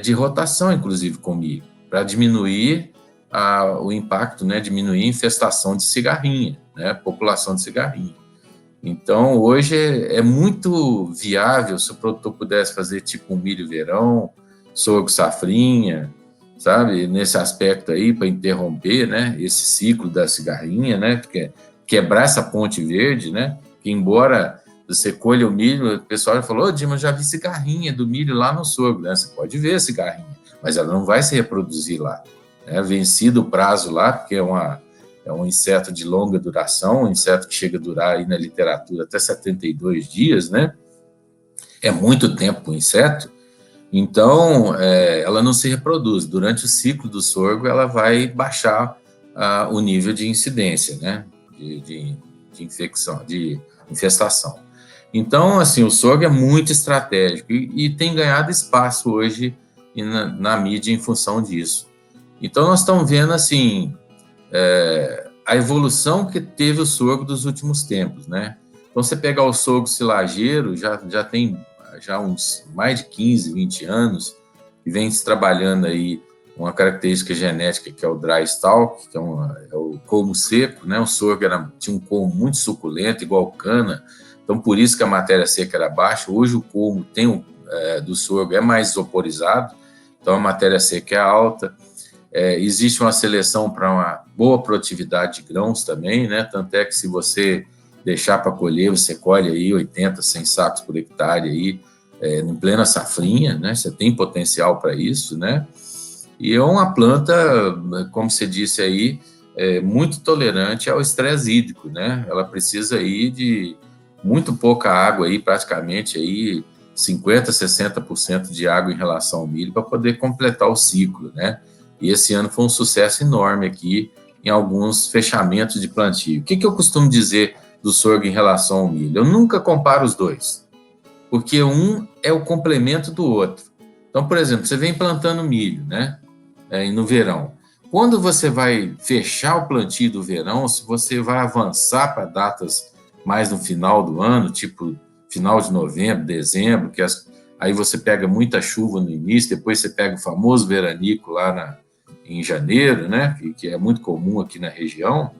de rotação, inclusive com o milho, para diminuir o impacto, né? Diminuir a infestação de cigarrinha, né? População de cigarrinha. Então, hoje é muito viável se o produtor pudesse fazer tipo um milho verão, sorgo safrinha, sabe? Nesse aspecto aí, para interromper, né? Esse ciclo da cigarrinha, né? Porque quebrar essa ponte verde, né? Que embora você colha o milho, o pessoal já falou, Dima, já vi cigarrinha do milho lá no sorgo, né? Você pode ver a cigarrinha, mas ela não vai se reproduzir lá. Né? Vencido o prazo lá, porque é um inseto de longa duração, um inseto que chega a durar aí na literatura até 72 dias, né? É muito tempo para o inseto. Então, ela não se reproduz. Durante o ciclo do sorgo, ela vai baixar o nível de incidência, né? De infecção, de infestação. Então, assim, o sorgo é muito estratégico e tem ganhado espaço hoje na mídia em função disso. Então, nós estamos vendo, assim, a evolução que teve o sorgo dos últimos tempos, né? Então, você pegar o sorgo silageiro, já tem uns mais de 15, 20 anos, e vem se trabalhando aí uma característica genética que é o dry stalk, que é o colmo seco, né? O sorgo tinha um colmo muito suculento, igual cana, então por isso que a matéria seca era baixa. Hoje o colmo do sorgo é mais isoporizado, então a matéria seca é alta. Existe uma seleção para uma boa produtividade de grãos também, né? Tanto é que se você deixar para colher, você colhe aí 80, 100 sacos por hectare aí, em plena safrinha, né? Você tem potencial para isso, né? E é uma planta, como você disse aí, muito tolerante ao estresse hídrico, né? Ela precisa aí de muito pouca água aí, praticamente aí 50, 60% de água em relação ao milho para poder completar o ciclo, né? E esse ano foi um sucesso enorme aqui em alguns fechamentos de plantio. O que eu costumo dizer do sorgo em relação ao milho? Eu nunca comparo os dois, porque um é o complemento do outro. Então, por exemplo, você vem plantando milho, né? No verão. Quando você vai fechar o plantio do verão, se você vai avançar para datas mais no final do ano, tipo final de novembro, dezembro, aí você pega muita chuva no início, depois você pega o famoso veranico lá em janeiro, né? Que é muito comum aqui na região.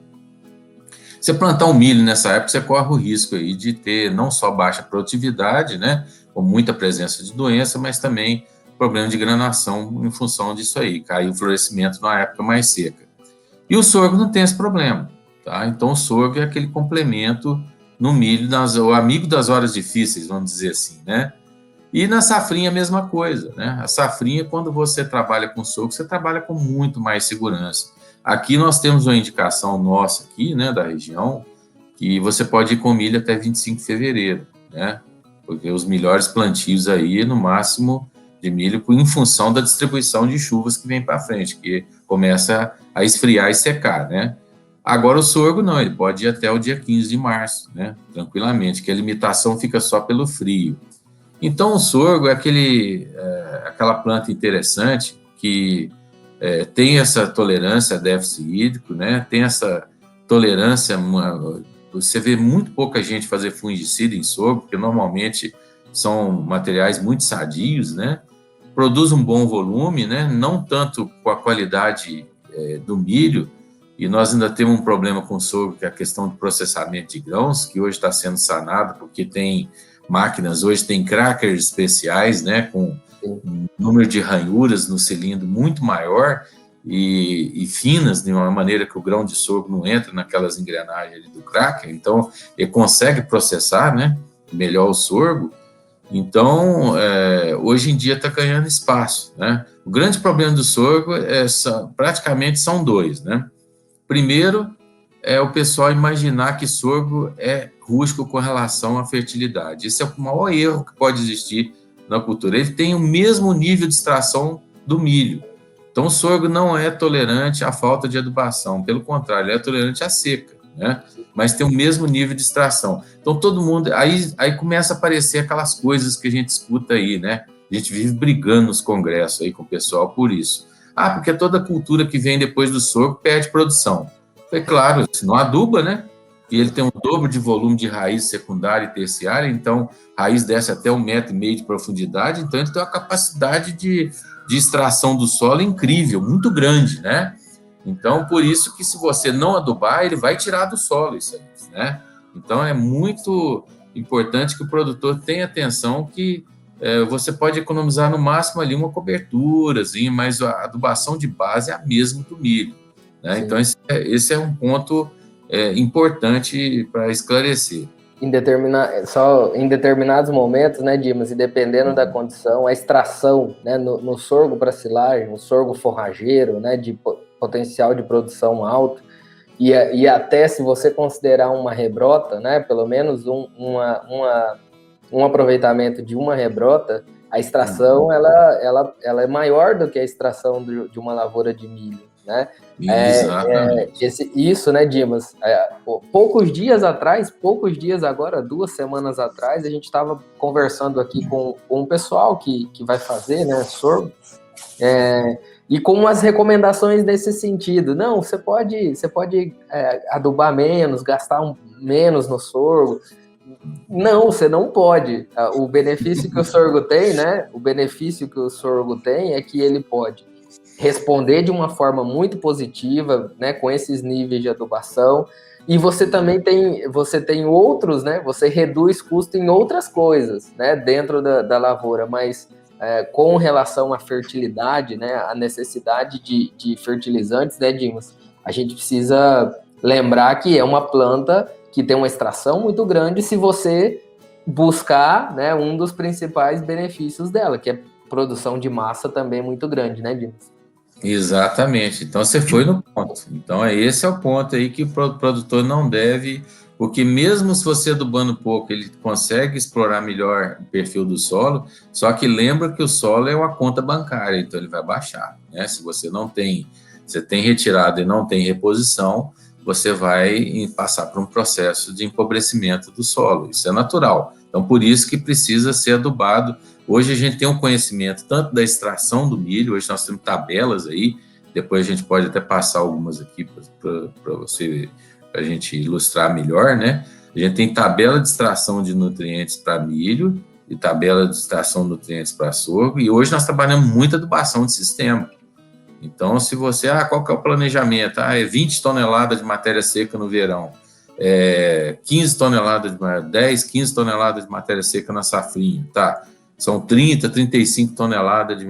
Você plantar um milho nessa época, você corre o risco aí de ter não só baixa produtividade, né? Com muita presença de doença, mas também problema de granação em função disso aí, cair o florescimento numa época mais seca. E o sorgo não tem esse problema, tá? Então o sorgo é aquele complemento no milho, o amigo das horas difíceis, vamos dizer assim, né? E na safrinha a mesma coisa, né? A safrinha, quando você trabalha com sorgo, você trabalha com muito mais segurança. Aqui nós temos uma indicação nossa aqui, né, da região, que você pode ir com milho até 25 de fevereiro, né? Porque os melhores plantios aí, no máximo, de milho, em função da distribuição de chuvas que vem para frente, que começa a esfriar e secar, né? Agora o sorgo não, ele pode ir até o dia 15 de março, né? Tranquilamente, que a limitação fica só pelo frio. Então o sorgo é aquela planta interessante que tem essa tolerância a déficit hídrico, né? Tem essa tolerância, você vê muito pouca gente fazer fungicida em sorgo, porque normalmente são materiais muito sadios, né? produz um bom volume, né? Não tanto com a qualidade do milho, e nós ainda temos um problema com o sorgo, que é a questão do processamento de grãos, que hoje está sendo sanado, porque tem máquinas, hoje tem crackers especiais, né, com um número de ranhuras no cilindro muito maior e finas, de uma maneira que o grão de sorgo não entra naquelas engrenagens ali do cracker, então ele consegue processar, né, melhor o sorgo. Então, hoje em dia está ganhando espaço, né? O grande problema do sorgo praticamente são dois, né? Primeiro, é o pessoal imaginar que sorgo é rústico com relação à fertilidade. Esse é o maior erro que pode existir na cultura. Ele tem o mesmo nível de extração do milho. Então, o sorgo não é tolerante à falta de adubação. Pelo contrário, ele é tolerante à seca, né? Mas tem o mesmo nível de extração. Então, todo mundo... Aí começa a aparecer aquelas coisas que a gente escuta aí, né? A gente vive brigando nos congressos aí com o pessoal por isso. Ah, porque toda cultura que vem depois do sorgo perde produção. É claro, se não aduba, né? E ele tem um dobro de volume de raiz secundária e terciária, então a raiz desce até 1,5 m de profundidade, então ele tem uma capacidade de extração do solo incrível, muito grande, né? Então, por isso que se você não adubar, ele vai tirar do solo isso aí, né? Então, é muito importante que o produtor tenha atenção que você pode economizar no máximo ali uma coberturazinha, mas a adubação de base é a mesma do milho, né? Então, esse é um ponto importante para esclarecer. Só em determinados momentos, né, Dimas, e dependendo da condição, a extração, né, no sorgo para silagem, o sorgo forrageiro, né, de potencial de produção alto, e até se você considerar uma rebrota, né, pelo menos um aproveitamento de uma rebrota, a extração ela é maior do que a extração de uma lavoura de milho, né? Exatamente. Isso, né, Dimas? Poucos dias agora, 2 semanas atrás, a gente estava conversando aqui com um pessoal que vai fazer, né, sorgo, e com umas recomendações nesse sentido. Não, você pode adubar menos, gastar menos no sorgo. Não, você não pode. O benefício que o sorgo tem, né? O benefício que o sorgo tem é que ele pode responder de uma forma muito positiva, né? Com esses níveis de adubação. E você também tem outros, né? Você reduz custo em outras coisas, né? Dentro da lavoura, mas com relação à fertilidade, né? A necessidade de fertilizantes, né, Dimas? A gente precisa lembrar que é uma planta que tem uma extração muito grande se você buscar, né, um dos principais benefícios dela, que é produção de massa também muito grande, né, Dimas? Exatamente. Então, você foi no ponto. Então, esse é o ponto aí que o produtor não deve, porque mesmo se você adubando pouco, ele consegue explorar melhor o perfil do solo, só que lembra que o solo é uma conta bancária, então ele vai baixar, né? Se você não tem, você tem retirada e não tem reposição, você vai passar por um processo de empobrecimento do solo. Isso é natural. Então, por isso que precisa ser adubado. Hoje a gente tem um conhecimento tanto da extração do milho, hoje nós temos tabelas aí, depois a gente pode até passar algumas aqui para você, para a gente ilustrar melhor, né? A gente tem tabela de extração de nutrientes para milho e tabela de extração de nutrientes para sorgo, e hoje nós trabalhamos muito adubação de sistema. Então, se você, qual que é o planejamento? É 20 toneladas de matéria seca no verão, 15 toneladas, 10, 15 toneladas de matéria seca na safrinha, tá? São 30, 35 toneladas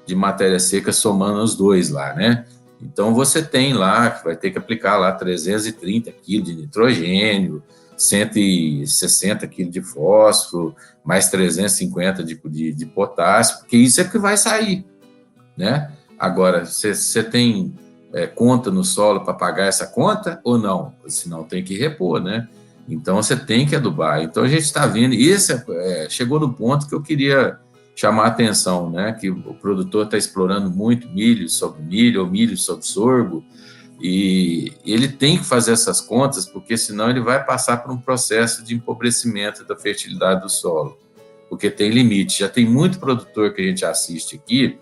de matéria seca somando os dois lá, né? Então, você tem lá, que vai ter que aplicar lá 330 quilos de nitrogênio, 160 quilos de fósforo, mais 350 de potássio, porque isso é que vai sair, né? Agora, você tem conta no solo para pagar essa conta ou não? Senão tem que repor, né? Então, você tem que adubar. Então, a gente está vendo, e esse chegou no ponto que eu queria chamar a atenção, né? Que o produtor está explorando muito milho sobre milho, ou milho sobre sorgo, e ele tem que fazer essas contas, porque senão ele vai passar por um processo de empobrecimento da fertilidade do solo, porque tem limite. Já tem muito produtor que a gente assiste aqui,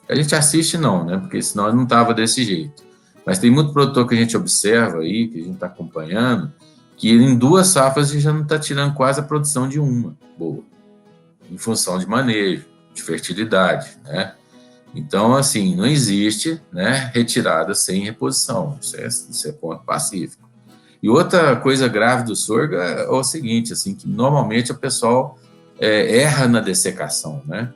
a gente assiste não, né? Porque senão ele não estava desse jeito. Mas tem muito produtor que a gente observa aí, que a gente está acompanhando, que em 2 safras a gente já não está tirando quase a produção de uma boa, em função de manejo. de fertilidade, né? Então, assim, não existe, né, retirada sem reposição, isso é ponto pacífico. E outra coisa grave do sorgo é o seguinte, assim, que normalmente o pessoal erra na dessecação, né?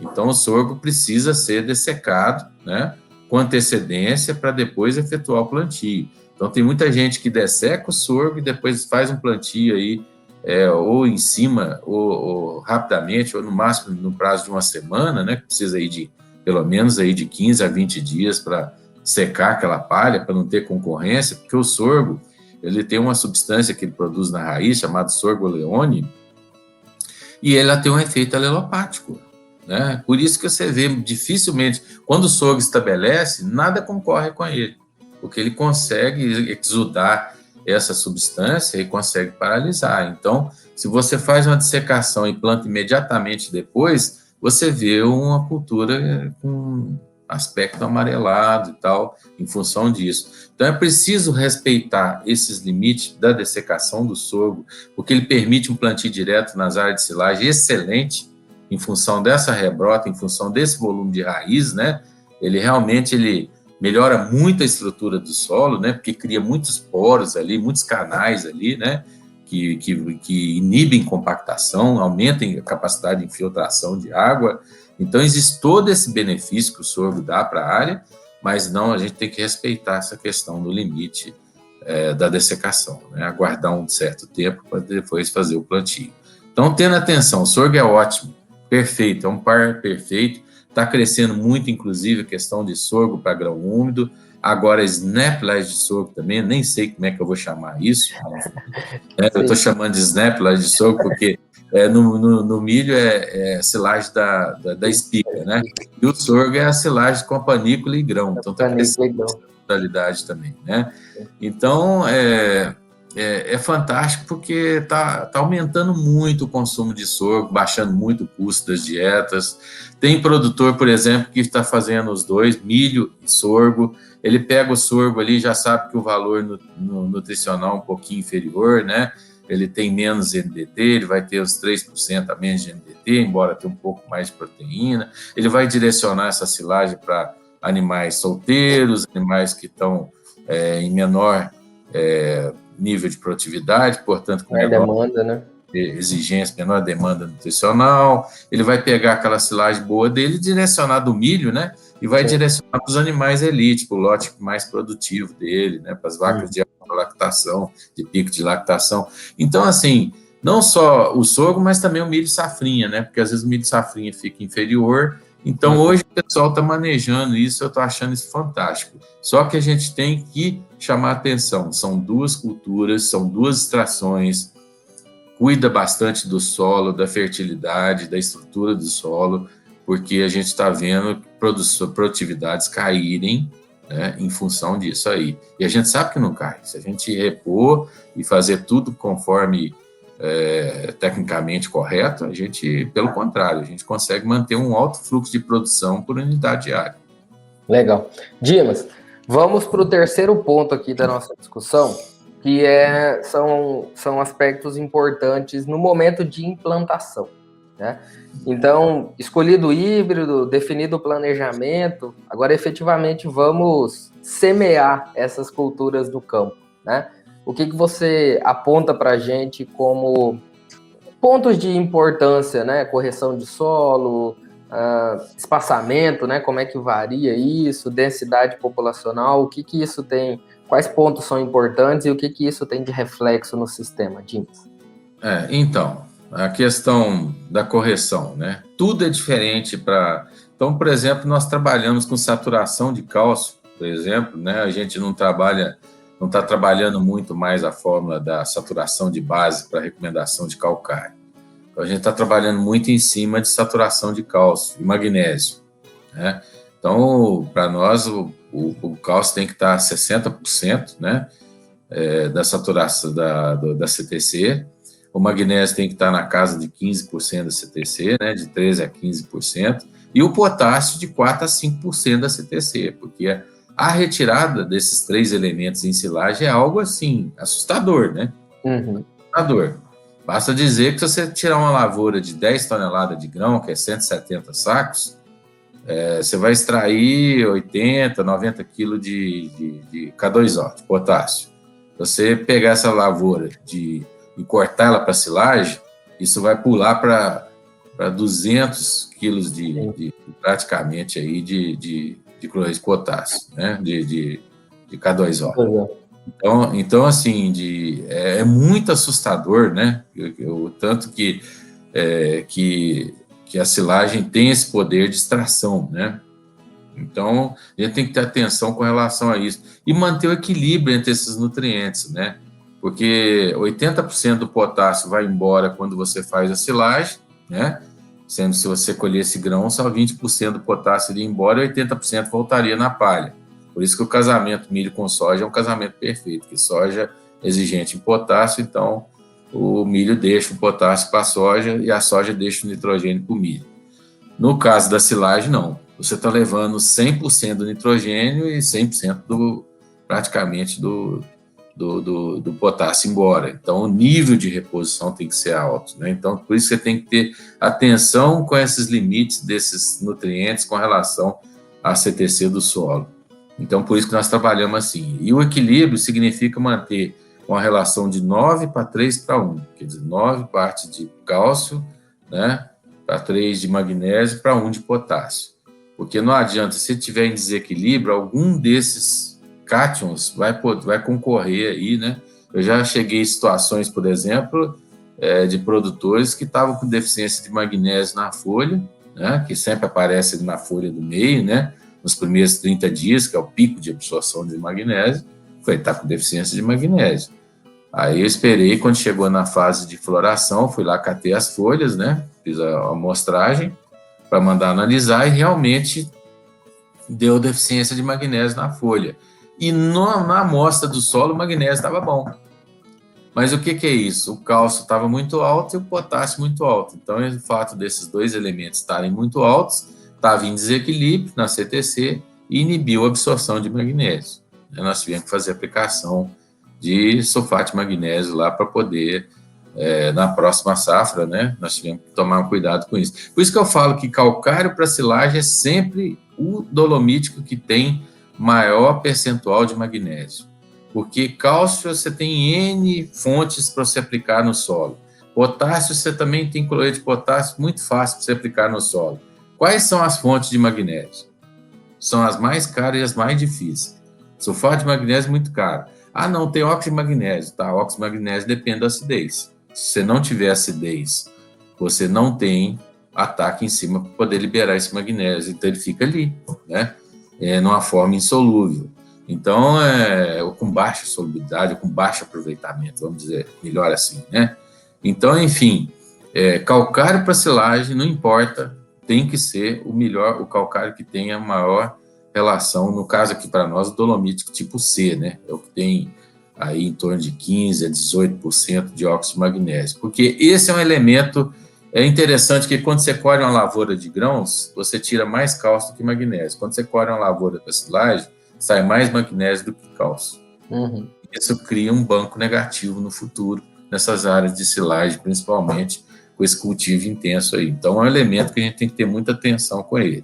Então, o sorgo precisa ser dessecado, né, com antecedência para depois efetuar o plantio. Então, tem muita gente que desseca o sorgo e depois faz um plantio aí, ou em cima, ou rapidamente, ou no máximo no prazo de uma semana, né, que precisa aí de pelo menos aí de 15 a 20 dias para secar aquela palha, para não ter concorrência, porque o sorgo, ele tem uma substância que ele produz na raiz, chamada sorgoleone, e ela tem um efeito alelopático, né? Por isso que você vê dificilmente, quando o sorgo estabelece, nada concorre com ele, porque ele consegue exudar essa substância e consegue paralisar. Então, se você faz uma dessecação e planta imediatamente depois, você vê uma cultura com aspecto amarelado e tal, em função disso. Então, é preciso respeitar esses limites da dessecação do sorgo, porque ele permite um plantio direto nas áreas de silagem excelente, em função dessa rebrota, em função desse volume de raiz, né? Ele realmente melhora muito a estrutura do solo, né? Porque cria muitos poros ali, muitos canais ali, né? Que inibem compactação, aumentem a capacidade de infiltração de água. Então, existe todo esse benefício que o sorgo dá para a área, mas não, a gente tem que respeitar essa questão do limite da dessecação, né? Aguardar um certo tempo para depois fazer o plantio. Então, tendo atenção, o sorgo é ótimo, perfeito, é um par perfeito, está crescendo muito, inclusive, a questão de sorgo para grão úmido. Agora, snaplage de sorgo também, nem sei como é que eu vou chamar isso. Eu estou chamando de snaplage de sorgo porque no milho é silagem da espiga, né? E o sorgo é a silagem com a panícula e grão. Então, está crescendo essa modalidade também, né? Então, é fantástico porque está aumentando muito o consumo de sorgo, baixando muito o custo das dietas. Tem produtor, por exemplo, que está fazendo os dois, milho e sorgo. Ele pega o sorgo ali, já sabe que o valor nutricional é um pouquinho inferior, né? Ele tem menos NDT, ele vai ter os 3% a menos de NDT, embora tenha um pouco mais de proteína. Ele vai direcionar essa silagem para animais solteiros, animais que estão em menor nível de produtividade, portanto, com menor demanda, né? Exigência, menor demanda nutricional. Ele vai pegar aquela silagem boa dele e direcionar do milho, né? E vai direcionar para os animais elite, para o lote mais produtivo dele, né? Para as vacas de alta lactação, de pico de lactação. Então, assim, não só o sorgo, mas também o milho safrinha, né? Porque às vezes o milho safrinha fica inferior. Então, hoje o pessoal está manejando isso, eu estou achando isso fantástico. Só que a gente tem que chamar atenção. São duas culturas, são duas extrações. Cuida bastante do solo, da fertilidade, da estrutura do solo, porque a gente está vendo produtividades caírem, né, em função disso aí. E a gente sabe que não cai. Se a gente repor e fazer tudo conforme tecnicamente correto, a gente, pelo contrário, a gente consegue manter um alto fluxo de produção por unidade diária. Legal. Dimas, vamos para o terceiro ponto aqui da nossa discussão, que são aspectos importantes no momento de implantação, né? Então, escolhido o híbrido, definido o planejamento, agora efetivamente vamos semear essas culturas no campo, né? O que você aponta para a gente como pontos de importância, né? Correção de solo, espaçamento, né? Como é que varia isso, densidade populacional, o que isso tem, quais pontos são importantes e o que isso tem de reflexo no sistema, Dimas? Então, a questão da correção, né? Tudo é diferente para... Então, por exemplo, nós trabalhamos com saturação de cálcio, por exemplo, né? A gente não está trabalhando muito mais a fórmula da saturação de base para recomendação de calcário. Então, a gente está trabalhando muito em cima de saturação de cálcio e magnésio, né? Então, para nós, o cálcio tem que estar a 60%, né? Da saturação da CTC. O magnésio tem que estar na casa de 15% da CTC, né? De 13% a 15%. E o potássio de 4% a 5% da CTC, porque a retirada desses três elementos em silagem é algo, assim, assustador, né? Assustador. Basta dizer que se você tirar uma lavoura de 10 toneladas de grão, que é 170 sacos, você vai extrair 80, 90 quilos de K2O, de potássio. Você pegar essa lavoura e cortar ela para silagem, isso vai pular para 200 quilos praticamente aí de cloreto de potássio, né? de K2O. Então assim, é muito assustador, né? O tanto que a silagem tem esse poder de extração, né? Então, a gente tem que ter atenção com relação a isso. E manter o equilíbrio entre esses nutrientes, né? Porque 80% do potássio vai embora quando você faz a silagem, né? Sendo que se você colher esse grão, só 20% do potássio iria embora e 80% voltaria na palha. Por isso que o casamento milho com soja é um casamento perfeito, porque soja é exigente em potássio, então o milho deixa o potássio para a soja e a soja deixa o nitrogênio para o milho. No caso da silagem, não. Você está levando 100% do nitrogênio e 100% praticamente do potássio embora. Então, o nível de reposição tem que ser alto, né? Então, por isso você tem que ter atenção com esses limites desses nutrientes com relação à CTC do solo. Então, por isso que nós trabalhamos assim. E o equilíbrio significa manter uma relação de 9 para 3 para 1, quer dizer, 9 partes de cálcio, né, para 3 de magnésio, para 1 de potássio. Porque não adianta, se tiver em desequilíbrio, algum desses cátions vai concorrer aí, né? Eu já cheguei em situações, por exemplo, de produtores que estavam com deficiência de magnésio na folha, né, que sempre aparece na folha do meio, né, nos primeiros 30 dias, que é o pico de absorção de magnésio, foi estar com deficiência de magnésio. Aí eu esperei, quando chegou na fase de floração, fui lá, catei as folhas, né, fiz a amostragem para mandar analisar e realmente deu deficiência de magnésio na folha. E na amostra do solo, o magnésio estava bom. Mas o que é isso? O cálcio estava muito alto e o potássio muito alto. Então, o fato desses dois elementos estarem muito altos, estava em desequilíbrio na CTC e inibiu a absorção de magnésio. Nós tivemos que fazer aplicação de sulfato de magnésio lá para poder, na próxima safra, né, nós tivemos que tomar cuidado com isso. Por isso que eu falo que calcário para silagem é sempre o dolomítico que tem maior percentual de magnésio. Porque cálcio você tem N fontes para você aplicar no solo. Potássio você também tem cloreto de potássio muito fácil para você aplicar no solo. Quais são as fontes de magnésio? São as mais caras e as mais difíceis. Sulfato de magnésio é muito caro. Ah, não, tem óxido de magnésio. Tá, óxido de magnésio depende da acidez. Se você não tiver acidez, você não tem ataque em cima para poder liberar esse magnésio. Então ele fica ali, né? Numa forma insolúvel. Então, com baixa solubilidade, com baixo aproveitamento, vamos dizer, melhor assim, né? Então, enfim, calcário para silagem, não importa, tem que ser o melhor, o calcário que tenha a maior relação, no caso aqui para nós, o dolomítico tipo C, né? É o que tem aí em torno de 15% a 18% de óxido de magnésio, porque esse é um elemento interessante, que quando você colhe uma lavoura de grãos, você tira mais cálcio do que magnésio. Quando você colhe uma lavoura para silagem, sai mais magnésio do que cálcio. Uhum. Isso cria um banco negativo no futuro, nessas áreas de silagem, principalmente com esse cultivo intenso aí. Então, é um elemento que a gente tem que ter muita atenção com ele.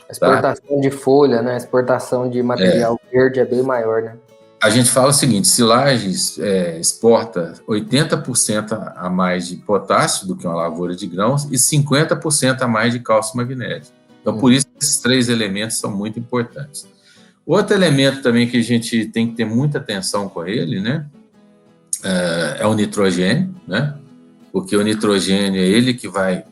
A exportação de folha, né? A exportação de material verde é bem maior, né? A gente fala o seguinte, silagens exporta 80% a mais de potássio do que uma lavoura de grãos e 50% a mais de cálcio e magnésio. Então, por isso, esses três elementos são muito importantes. Outro elemento também que a gente tem que ter muita atenção com ele, né, é o nitrogênio, né, porque o nitrogênio é ele que vai,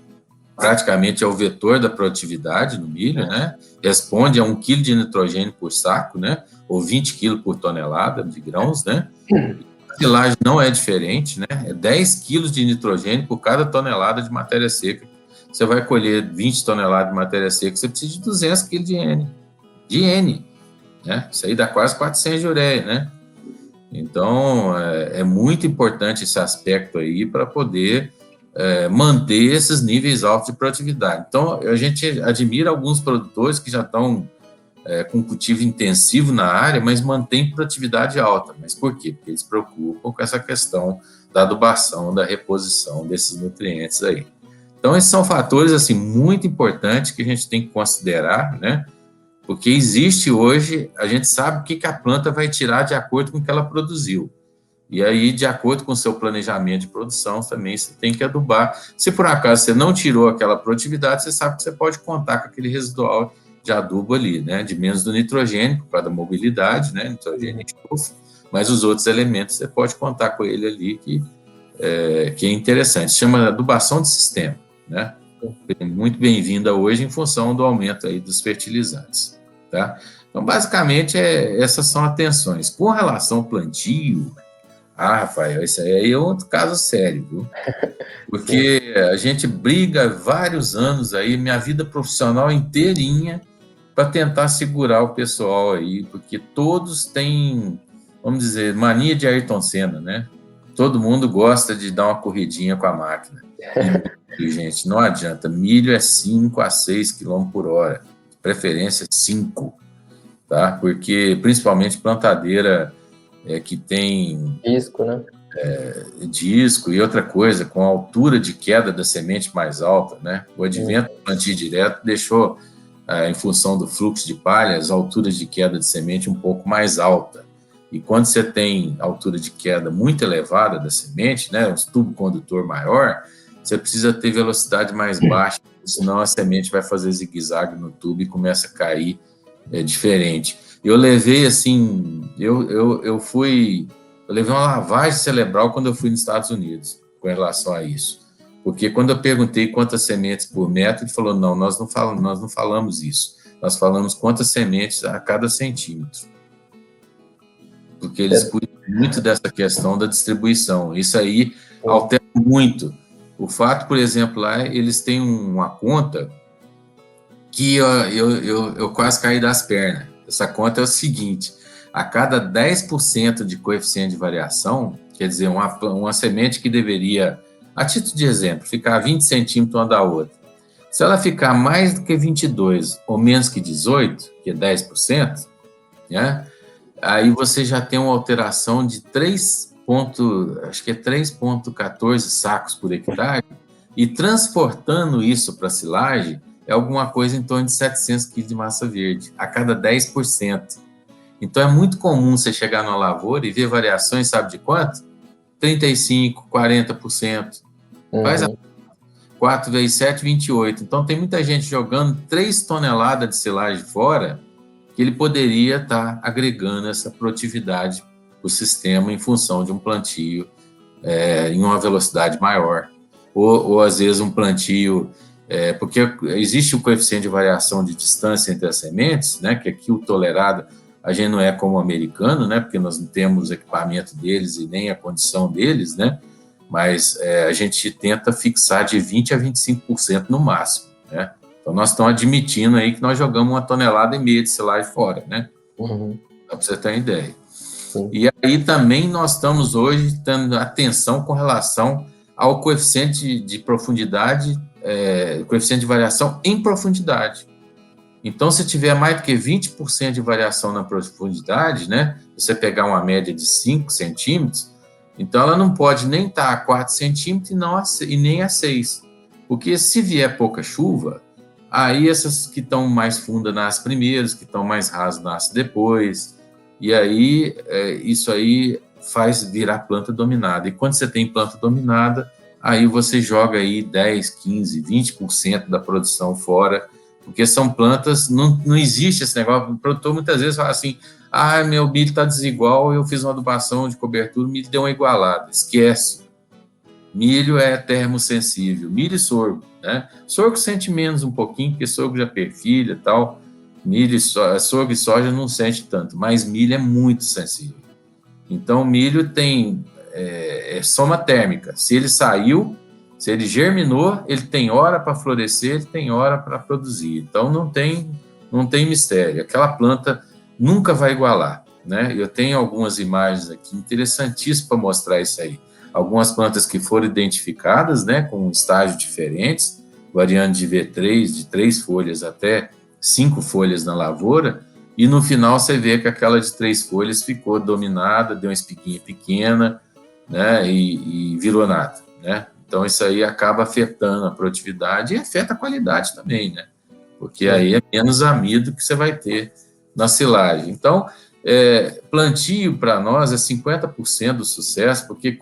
praticamente é o vetor da produtividade no milho, né, responde a 1 kg de nitrogênio por saco, né, ou 20 kg por tonelada de grãos, né. A silagem não é diferente, né, é 10 kg de nitrogênio por cada tonelada de matéria seca. Você vai colher 20 toneladas de matéria seca, você precisa de 200 kg de N. Né? Isso aí dá quase 400 de ureia, né? Então, é muito importante esse aspecto aí para poder manter esses níveis altos de produtividade. Então, a gente admira alguns produtores que já estão com cultivo intensivo na área, mas mantém produtividade alta. Mas por quê? Porque eles se preocupam com essa questão da adubação, da reposição desses nutrientes aí. Então, esses são fatores assim, muito importantes que a gente tem que considerar, né? Porque existe hoje, a gente sabe o que a planta vai tirar de acordo com o que ela produziu. E aí, de acordo com o seu planejamento de produção, também você tem que adubar. Se por acaso você não tirou aquela produtividade, você sabe que você pode contar com aquele residual de adubo ali, né? De menos do nitrogênio, por causa da mobilidade, né? Nitrogênio e enxofre, mas os outros elementos você pode contar com ele ali, que é interessante. Chama adubação de sistema, né? Muito bem-vinda hoje em função do aumento aí dos fertilizantes, tá? Então, basicamente, essas são atenções. Com relação ao plantio, Rafael, isso aí é outro caso sério, viu? Porque a gente briga há vários anos aí, minha vida profissional inteirinha, para tentar segurar o pessoal aí, porque todos têm, vamos dizer, mania de Ayrton Senna, né? Todo mundo gosta de dar uma corridinha com a máquina. E, gente, não adianta. Milho é 5 a 6 km por hora. De preferência 5, tá? Porque, principalmente, plantadeira que tem... Disco, né? Disco e outra coisa, com a altura de queda da semente mais alta, né? O advento do plantio direto deixou, em função do fluxo de palha, as alturas de queda de semente um pouco mais alta. E quando você tem altura de queda muito elevada da semente, né, um tubo condutor maior, você precisa ter velocidade mais baixa, senão a semente vai fazer zigue-zague no tubo e começa a cair diferente. Eu levei, assim, eu levei uma lavagem cerebral quando eu fui nos Estados Unidos, com relação a isso. Porque quando eu perguntei quantas sementes por metro, ele falou, não, nós não falamos isso. Nós falamos quantas sementes a cada centímetro. Porque eles cuidam muito dessa questão da distribuição. Isso aí altera muito. O fato, por exemplo, lá eles têm uma conta que eu quase caí das pernas. Essa conta é o seguinte, a cada 10% de coeficiente de variação, quer dizer, uma semente que deveria, a título de exemplo, ficar 20 centímetros uma da outra, se ela ficar mais do que 22 ou menos que 18, que é 10%, né? Aí você já tem uma alteração de 3,14 sacos por hectare, e transportando isso para a silagem, é alguma coisa em torno de 700 quilos de massa verde, a cada 10%. Então, é muito comum você chegar numa lavoura e ver variações, sabe de quanto? 35%, 40%. Faz 4 vezes 7, 28. Então, tem muita gente jogando 3 toneladas de silagem fora, que ele poderia estar agregando essa produtividade para o sistema em função de um plantio em uma velocidade maior. Ou às vezes, um plantio... porque existe o coeficiente de variação de distância entre as sementes, né, que aqui o tolerado, a gente não é como o americano, né, porque nós não temos o equipamento deles e nem a condição deles, né, mas a gente tenta fixar de 20% a 25% no máximo, né. Então, nós estamos admitindo aí que nós jogamos 1,5 toneladas de silagem fora, né? Para você ter uma ideia. E aí também nós estamos hoje dando atenção com relação ao coeficiente de profundidade, coeficiente de variação em profundidade. Então, se tiver mais do que 20% de variação na profundidade, né? Você pegar uma média de 5 centímetros, então ela não pode nem estar a 4 centímetros e nem a 6. Porque se vier pouca chuva, aí essas que estão mais fundas nascem primeiro, que estão mais rasas nascem depois, e aí isso aí faz virar planta dominada. E quando você tem planta dominada, aí você joga aí 10, 15, 20% da produção fora, porque são plantas, não existe esse negócio. O produtor muitas vezes fala assim, meu milho está desigual, eu fiz uma adubação de cobertura, o milho deu uma igualada. Esquece. Milho é termosensível, milho e sorgo, né? Sorgo sente menos um pouquinho, porque sorgo já perfilha e tal. Sorgo e soja não sente tanto, mas milho é muito sensível. Então, milho tem soma térmica. Se ele saiu, se ele germinou, ele tem hora para florescer, ele tem hora para produzir. Então, não tem mistério. Aquela planta nunca vai igualar, né? Eu tenho algumas imagens aqui interessantíssimas para mostrar isso aí. Algumas plantas que foram identificadas, né, com estágios diferentes, variando de V3, de 3 folhas até 5 folhas na lavoura, e no final você vê que aquela de 3 folhas ficou dominada, deu uma espiguinha pequena, né, e virou nada, né? Então isso aí acaba afetando a produtividade e afeta a qualidade também, né? Porque aí é menos amido que você vai ter na silagem. Então, plantio para nós é 50% do sucesso, porque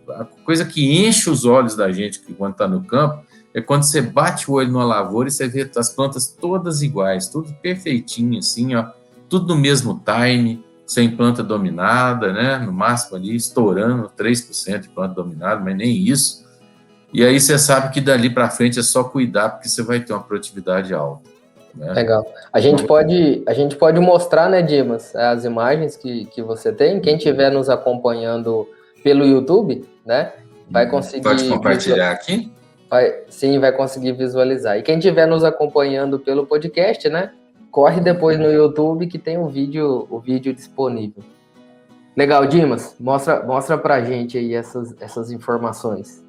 a coisa que enche os olhos da gente quando está no campo é quando você bate o olho numa lavoura e você vê as plantas todas iguais, tudo perfeitinho, assim, ó, tudo no mesmo time, sem planta dominada, né? No máximo ali estourando 3% de planta dominada, mas nem isso. E aí você sabe que dali para frente é só cuidar, porque você vai ter uma produtividade alta, né? Legal. A gente pode mostrar, né, Dimas, as imagens que você tem. Quem estiver nos acompanhando pelo YouTube, né, vai conseguir... Pode compartilhar aqui? Sim, vai conseguir visualizar. E quem estiver nos acompanhando pelo podcast, né, corre depois no YouTube que tem o vídeo disponível. Legal, Dimas, mostra pra gente aí essas informações.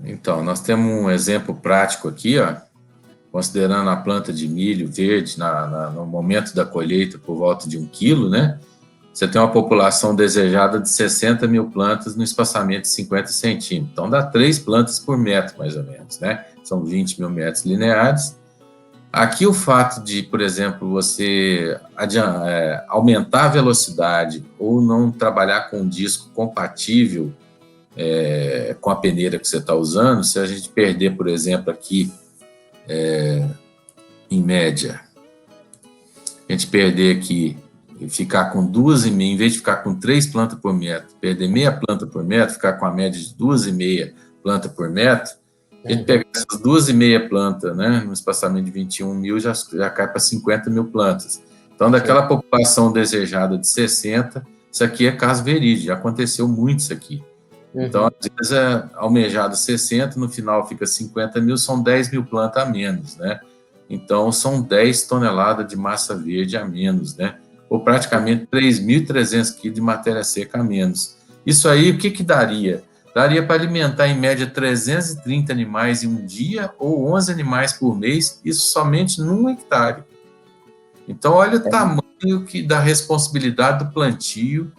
Então, nós temos um exemplo prático aqui, ó, considerando a planta de milho verde no momento da colheita por volta de 1 quilo, né? Você tem uma população desejada de 60 mil plantas no espaçamento de 50 centímetros. Então, dá 3 plantas por metro, mais ou menos, né? São 20 mil metros lineares. Aqui o fato de, por exemplo, você aumentar a velocidade ou não trabalhar com um disco compatível com a peneira que você está usando, se a gente perder, por exemplo, aqui, em média, a gente perder aqui e ficar com 2,5, em vez de ficar com 3 plantas por metro, perder meia planta por metro, ficar com a média de 2,5 plantas por metro, a gente pegar essas 2,5 plantas, né, no espaçamento de 21 mil, já cai para 50 mil plantas. Então, daquela população desejada de 60, isso aqui é caso verídico, já aconteceu muito isso aqui. Então, às vezes é almejado 60, no final fica 50 mil, são 10 mil plantas a menos, né? Então, são 10 toneladas de massa verde a menos, né? Ou praticamente 3.300 quilos de matéria seca a menos. Isso aí, o que daria? Daria para alimentar, em média, 330 animais em um dia ou 11 animais por mês, isso somente num hectare. Então, olha o tamanho da responsabilidade do plantio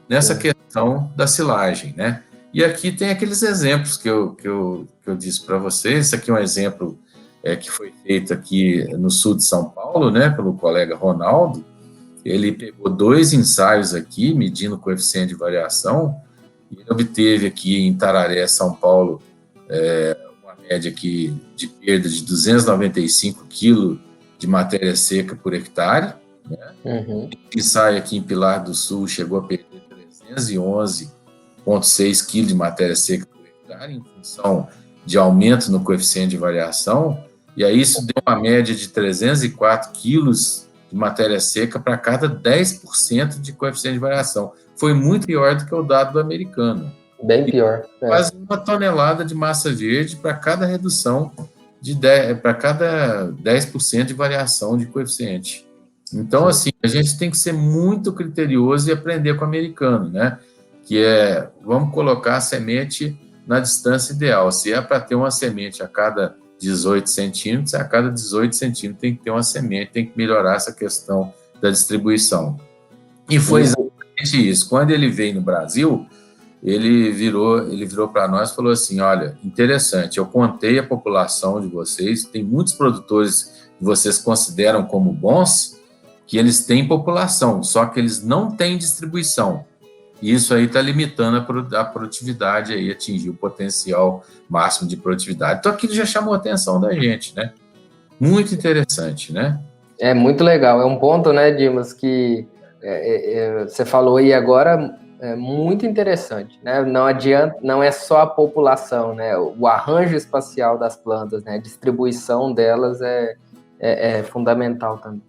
nessa questão da silagem, né? E aqui tem aqueles exemplos que eu disse para vocês. Esse aqui é um exemplo que foi feito aqui no sul de São Paulo, né, pelo colega Ronaldo. Ele pegou 2 ensaios aqui, medindo o coeficiente de variação, e ele obteve aqui em Tararé, São Paulo, uma média aqui de perda de 295 quilos de matéria seca por hectare, né? O ensaio aqui em Pilar do Sul chegou a perder 311,6 quilos de matéria seca por hectare, em função de aumento no coeficiente de variação, e aí isso deu uma média de 304 quilos de matéria seca para cada 10% de coeficiente de variação. Foi muito pior do que o dado do americano. Bem pior. Quase 1 tonelada de massa verde para cada redução para cada 10% de variação de coeficiente. Então, assim, a gente tem que ser muito criterioso e aprender com o americano, né? Que vamos colocar a semente na distância ideal. Se é para ter uma semente a cada 18 centímetros, a cada 18 centímetros tem que ter uma semente, tem que melhorar essa questão da distribuição. E foi exatamente isso. Quando ele veio no Brasil, ele virou para nós e falou assim: olha, interessante, eu contei a população de vocês, tem muitos produtores que vocês consideram como bons, que eles têm população, só que eles não têm distribuição. E isso aí está limitando a produtividade, aí, atingir o potencial máximo de produtividade. Então, aquilo já chamou a atenção da gente, né? Muito interessante, né? É muito legal. É um ponto, né, Dimas, que você falou aí agora, é muito interessante, né? Não adianta, não é só a população, né? O arranjo espacial das plantas, né? A distribuição delas é fundamental também.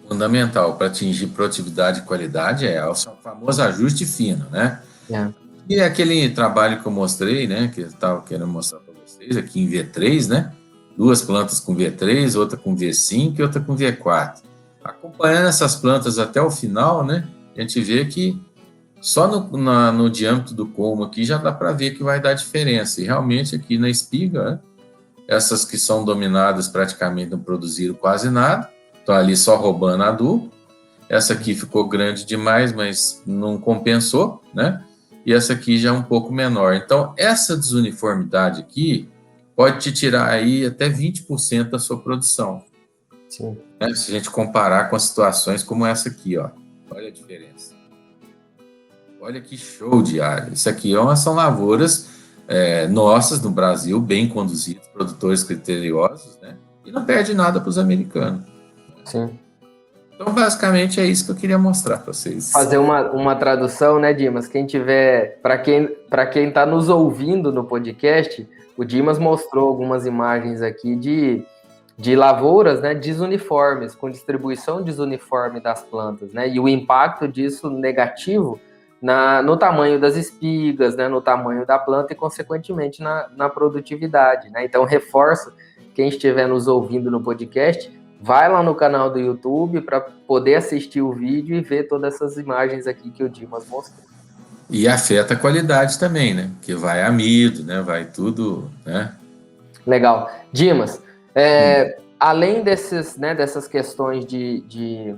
Fundamental para atingir produtividade e qualidade é o famoso ajuste fino, né? E é aquele trabalho que eu mostrei, né? Que eu estava querendo mostrar para vocês aqui em V3, né? 2 plantas com V3, outra com V5 e outra com V4. Acompanhando essas plantas até o final, né? A gente vê que só no diâmetro do colmo aqui já dá para ver que vai dar diferença. E realmente aqui na espiga, né? Essas que são dominadas praticamente não produziram quase nada. Estão ali só roubando adubo, Essa aqui ficou grande demais, mas não compensou, né? E essa aqui já é um pouco menor. Então, essa desuniformidade aqui pode te tirar aí até 20% da sua produção. Sim. Né? Se a gente comparar com as situações como essa aqui, ó. Olha a diferença. Olha que show de área. Isso aqui são lavouras nossas no Brasil, bem conduzidas, produtores criteriosos, né? E não perde nada para os americanos. Sim. Então, basicamente, é isso que eu queria mostrar para vocês. Fazer uma tradução, né, Dimas? Quem tiver, para quem está nos ouvindo no podcast, o Dimas mostrou algumas imagens aqui de lavouras, né, desuniformes, com distribuição desuniforme das plantas, né? E o impacto disso negativo no tamanho das espigas, né, no tamanho da planta e, consequentemente, na produtividade, né? Então, reforço, quem estiver nos ouvindo no podcast, vai lá no canal do YouTube para poder assistir o vídeo e ver todas essas imagens aqui que o Dimas mostrou. E afeta a qualidade também, né? Porque vai amido, né? Vai tudo, né? Legal. Dimas, além dessas questões de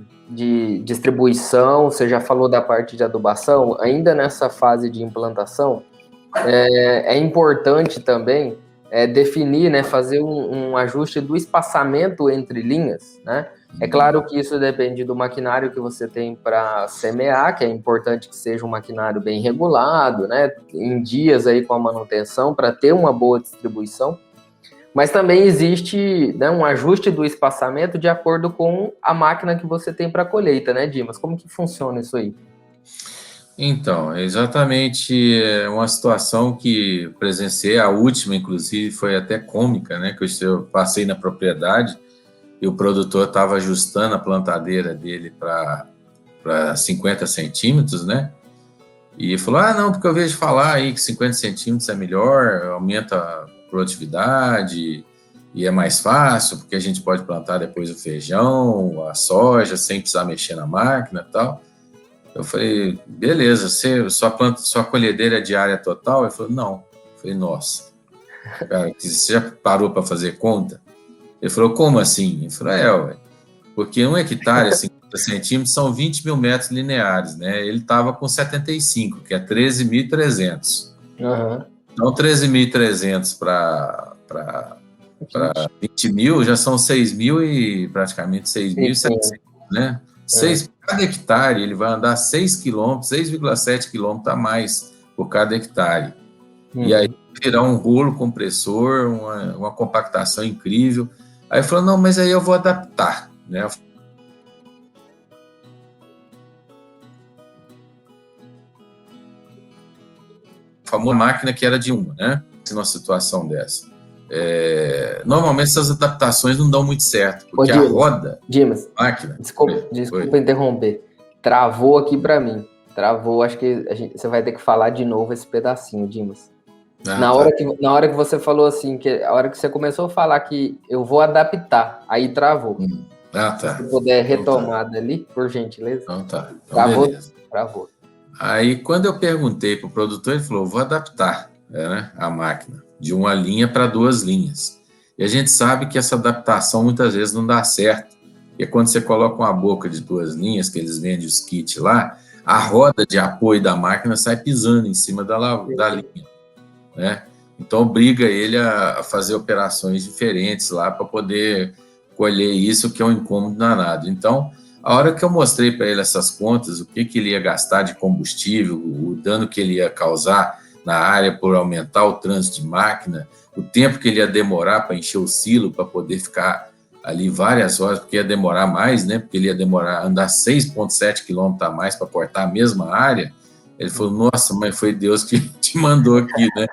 distribuição, você já falou da parte de adubação, ainda nessa fase de implantação, é importante também definir, né, fazer um ajuste do espaçamento entre linhas, né? É claro que isso depende do maquinário que você tem para semear, que é importante que seja um maquinário bem regulado, né, em dias aí com a manutenção, para ter uma boa distribuição. Mas também existe, né, um ajuste do espaçamento de acordo com a máquina que você tem para colheita, né, Dimas? Como que funciona isso aí? Então, é exatamente uma situação que presenciei, a última, inclusive, foi até cômica, né? Que eu passei na propriedade e o produtor estava ajustando a plantadeira dele para 50 centímetros, né? E falou, não, porque eu vejo falar aí que 50 centímetros é melhor, aumenta a produtividade e é mais fácil, porque a gente pode plantar depois o feijão, a soja, sem precisar mexer na máquina e tal. Eu falei, beleza, sua colhedeira é diária total? Ele falou, não. Eu falei, nossa, cara, você já parou para fazer conta? Ele falou, como assim? Ele falou, ué, porque 1 hectare, 50 centímetros, são 20 mil metros lineares, né? Ele estava com 75, que é 13.300. Uhum. Então, 13.300 para 20 mil já são 6 mil e praticamente 6.700, né? Cada hectare ele vai andar 6 quilômetros, 6,7 quilômetros a mais por cada hectare. E aí virar um rolo compressor, uma compactação incrível. Aí falou, não, mas aí eu vou adaptar, né? A famosa máquina que era de uma, né? Numa situação dessa. Normalmente essas adaptações não dão muito certo, porque Dimas, a roda, Dimas, máquina... Desculpa interromper. Travou aqui para mim. Travou, acho que você vai ter que falar de novo esse pedacinho, Dimas. Na hora que você falou assim, a hora que você começou a falar que eu vou adaptar, aí travou. Tá. Se puder retomar dali, por gentileza. Então tá. Então, travou, beleza. Travou. Aí, quando eu perguntei para o produtor, ele falou, vou adaptar a máquina de uma linha para 2 linhas. E a gente sabe que essa adaptação muitas vezes não dá certo. Porque quando você coloca uma boca de 2 linhas, que eles vendem os kits lá, a roda de apoio da máquina sai pisando em cima da linha, né? Então, obriga ele a fazer operações diferentes lá para poder colher isso, que é um incômodo danado. Então, a hora que eu mostrei para ele essas contas, o que ele ia gastar de combustível, o dano que ele ia causar na área por aumentar o trânsito de máquina, o tempo que ele ia demorar para encher o silo, para poder ficar ali várias horas, porque ia demorar mais, né? Porque ele ia andar 6,7 quilômetros a mais para cortar a mesma área. Ele falou, nossa, mas foi Deus que te mandou aqui, né?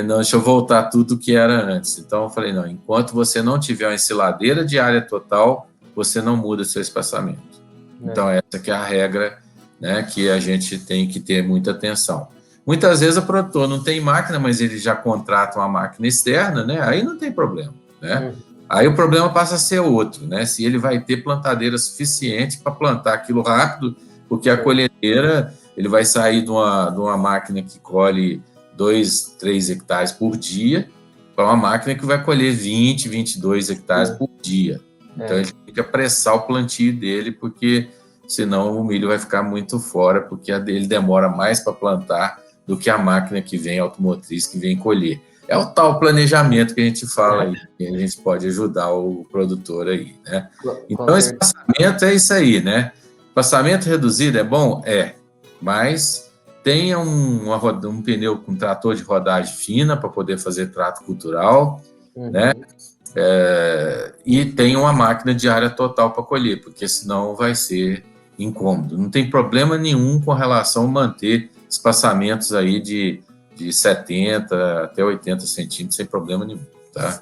Não, deixa eu voltar tudo que era antes. Então, eu falei, não, enquanto você não tiver uma ensiladeira de área total, você não muda seu espaçamento. Então, essa que é a regra, né, que a gente tem que ter muita atenção. Muitas vezes o produtor não tem máquina, mas ele já contrata uma máquina externa, né? Aí não tem problema, né? Aí o problema passa a ser outro, né? Se ele vai ter plantadeira suficiente para plantar aquilo rápido, porque a colhedeira, ele vai sair de uma máquina que colhe 2, 3 hectares por dia para uma máquina que vai colher 20, 22 hectares por dia. Então, ele tem que apressar o plantio dele, porque senão o milho vai ficar muito fora, porque ele demora mais para plantar do que a máquina que vem, automotriz, que vem colher. É o tal planejamento que a gente fala aí, que a gente pode ajudar o produtor aí, né? Então, esse espaçamento é isso aí, né? Espaçamento reduzido é bom? É, mas tenha um pneu com trator de rodagem fina para poder fazer trato cultural, né? E tem uma máquina de área total para colher, porque senão vai ser incômodo. Não tem problema nenhum com relação a manter espaçamentos aí de 70 até 80 centímetros, sem problema nenhum, tá?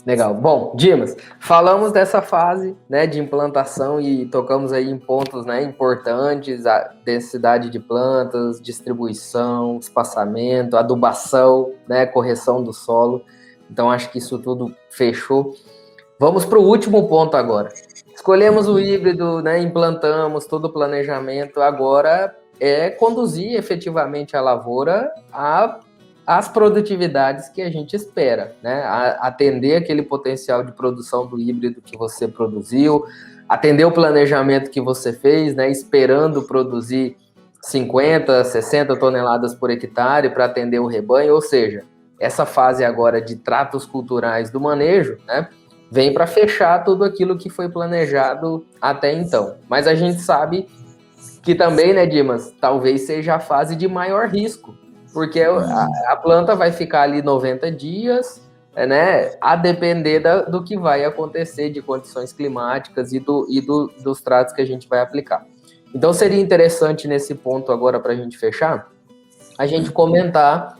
Legal. Bom, Dimas, falamos dessa fase, né, de implantação e tocamos aí em pontos, né, importantes, a densidade de plantas, distribuição, espaçamento, adubação, né, correção do solo. Então, acho que isso tudo fechou. Vamos para o último ponto agora. Escolhemos o híbrido, né, implantamos todo o planejamento. Agora é conduzir efetivamente a lavoura às produtividades que a gente espera, né? Atender aquele potencial de produção do híbrido que você produziu, atender o planejamento que você fez, né, esperando produzir 50, 60 toneladas por hectare para atender o rebanho, ou seja, essa fase agora de tratos culturais do manejo, né, vem para fechar tudo aquilo que foi planejado até então. Mas a gente sabe que também, né, Dimas, talvez seja a fase de maior risco, porque a planta vai ficar ali 90 dias, né, a depender do que vai acontecer de condições climáticas e dos tratos que a gente vai aplicar. Então, seria interessante nesse ponto agora, para a gente fechar, a gente comentar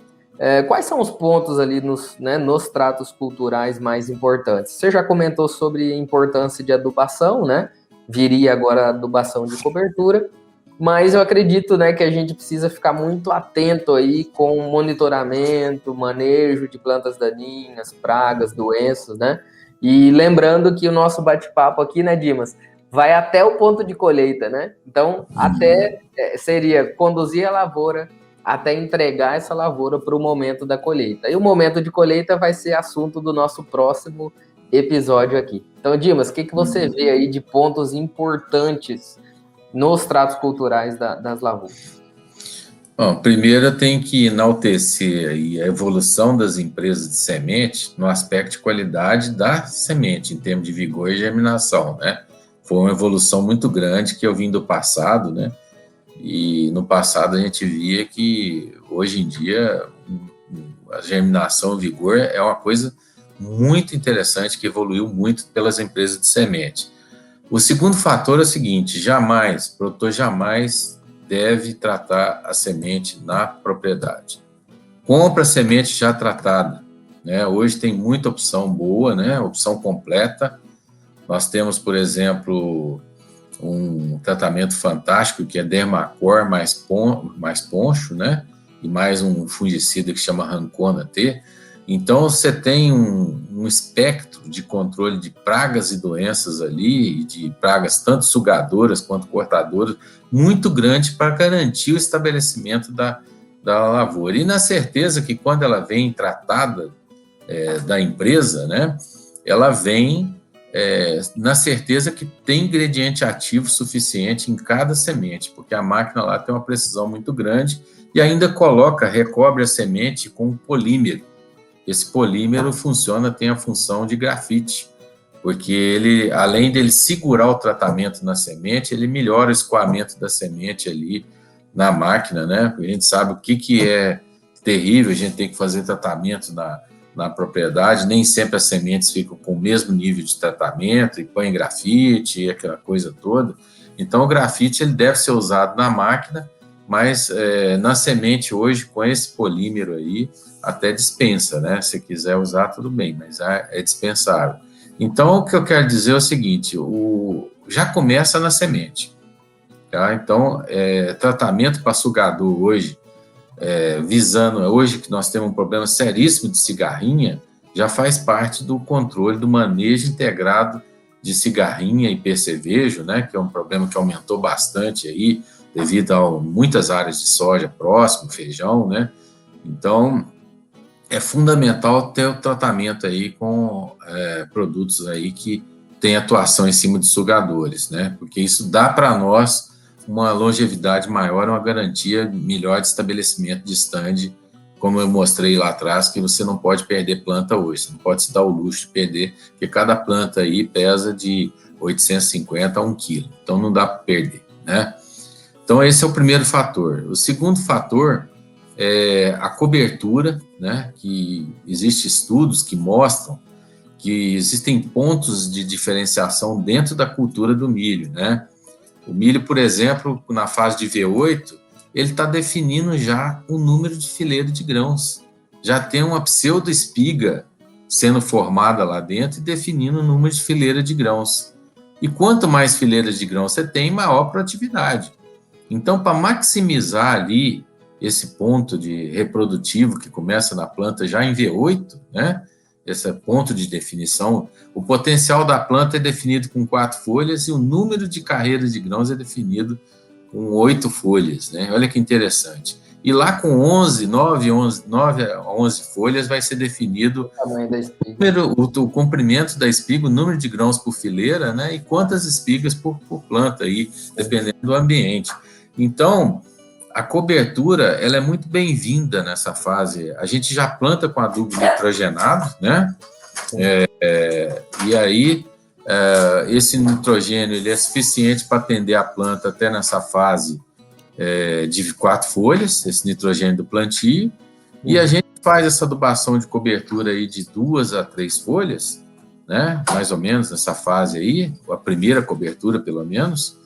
quais são os pontos ali nos tratos culturais mais importantes. Você já comentou sobre a importância de adubação, né? Viria agora a adubação de cobertura, mas eu acredito, né, que a gente precisa ficar muito atento aí com monitoramento, manejo de plantas daninhas, pragas, doenças, né? E lembrando que o nosso bate-papo aqui, né, Dimas, vai até o ponto de colheita, né? Então, seria conduzir a lavoura até entregar essa lavoura para o momento da colheita. E o momento de colheita vai ser assunto do nosso próximo episódio aqui. Então, Dimas, o que você vê aí de pontos importantes nos tratos culturais das lavouras? Bom, primeiro eu tenho que enaltecer aí a evolução das empresas de semente no aspecto de qualidade da semente, em termos de vigor e germinação, né? Foi uma evolução muito grande que eu vim do passado, né? E no passado a gente via que hoje em dia a germinação e o vigor é uma coisa muito interessante que evoluiu muito pelas empresas de semente. O segundo fator é o seguinte: o produtor jamais deve tratar a semente na propriedade. Compra a semente já tratada, né? Hoje tem muita opção boa, né? Opção completa. Nós temos, por exemplo, um tratamento fantástico que é Dermacor mais poncho, né? E mais um fungicida que chama Rancona T. Então, você tem um espectro de controle de pragas e doenças ali, de pragas tanto sugadoras quanto cortadoras, muito grande para garantir o estabelecimento da lavoura. E na certeza que quando ela vem tratada da empresa, né, ela vem na certeza que tem ingrediente ativo suficiente em cada semente, porque a máquina lá tem uma precisão muito grande e ainda recobre a semente com um polímero. Esse polímero tem a função de grafite, porque ele, além dele segurar o tratamento na semente, ele melhora o escoamento da semente ali na máquina, né? A gente sabe o que é terrível, a gente tem que fazer tratamento na propriedade, nem sempre as sementes ficam com o mesmo nível de tratamento, e põe grafite, e aquela coisa toda. Então, o grafite ele deve ser usado na máquina, mas na semente hoje, com esse polímero aí, até dispensa, né? Se quiser usar, tudo bem, mas é dispensável. Então, o que eu quero dizer é o seguinte: já começa na semente, tá? Então, tratamento para sugador hoje, visando hoje que nós temos um problema seríssimo de cigarrinha, já faz parte do controle do manejo integrado de cigarrinha e percevejo, né? Que é um problema que aumentou bastante aí, devido a muitas áreas de soja próximo, feijão, né? Então, é fundamental ter o tratamento aí com produtos aí que tem atuação em cima de sugadores, né? Porque isso dá para nós uma longevidade maior, uma garantia melhor de estabelecimento de stand, como eu mostrei lá atrás, que você não pode perder planta hoje, você não pode se dar o luxo de perder, porque cada planta aí pesa de 850 a 1 quilo, então não dá para perder, né? Então esse é o primeiro fator. O segundo fator é a cobertura, né? Que existem estudos que mostram que existem pontos de diferenciação dentro da cultura do milho, né? O milho, por exemplo, na fase de V8, ele está definindo já o número de fileira de grãos. Já tem uma pseudo-espiga sendo formada lá dentro e definindo o número de fileira de grãos. E quanto mais fileiras de grãos você tem, maior produtividade. Então, para maximizar ali esse ponto de reprodutivo que começa na planta já em V8, né? Esse ponto de definição, o potencial da planta é definido com 4 folhas e o número de carreiras de grãos é definido com 8 folhas, né? Olha que interessante. E lá com 9 a 11 folhas vai ser definido O tamanho da espiga. o comprimento da espiga, o número de grãos por fileira, né? E quantas espigas por planta aí, dependendo do ambiente. Então, a cobertura, ela é muito bem-vinda nessa fase. A gente já planta com adubo nitrogenado, né? E aí, esse nitrogênio ele é suficiente para atender a planta até nessa fase de 4 folhas, esse nitrogênio do plantio, e a gente faz essa adubação de cobertura aí de 2 a 3 folhas, né? Mais ou menos nessa fase aí, a primeira cobertura, pelo menos,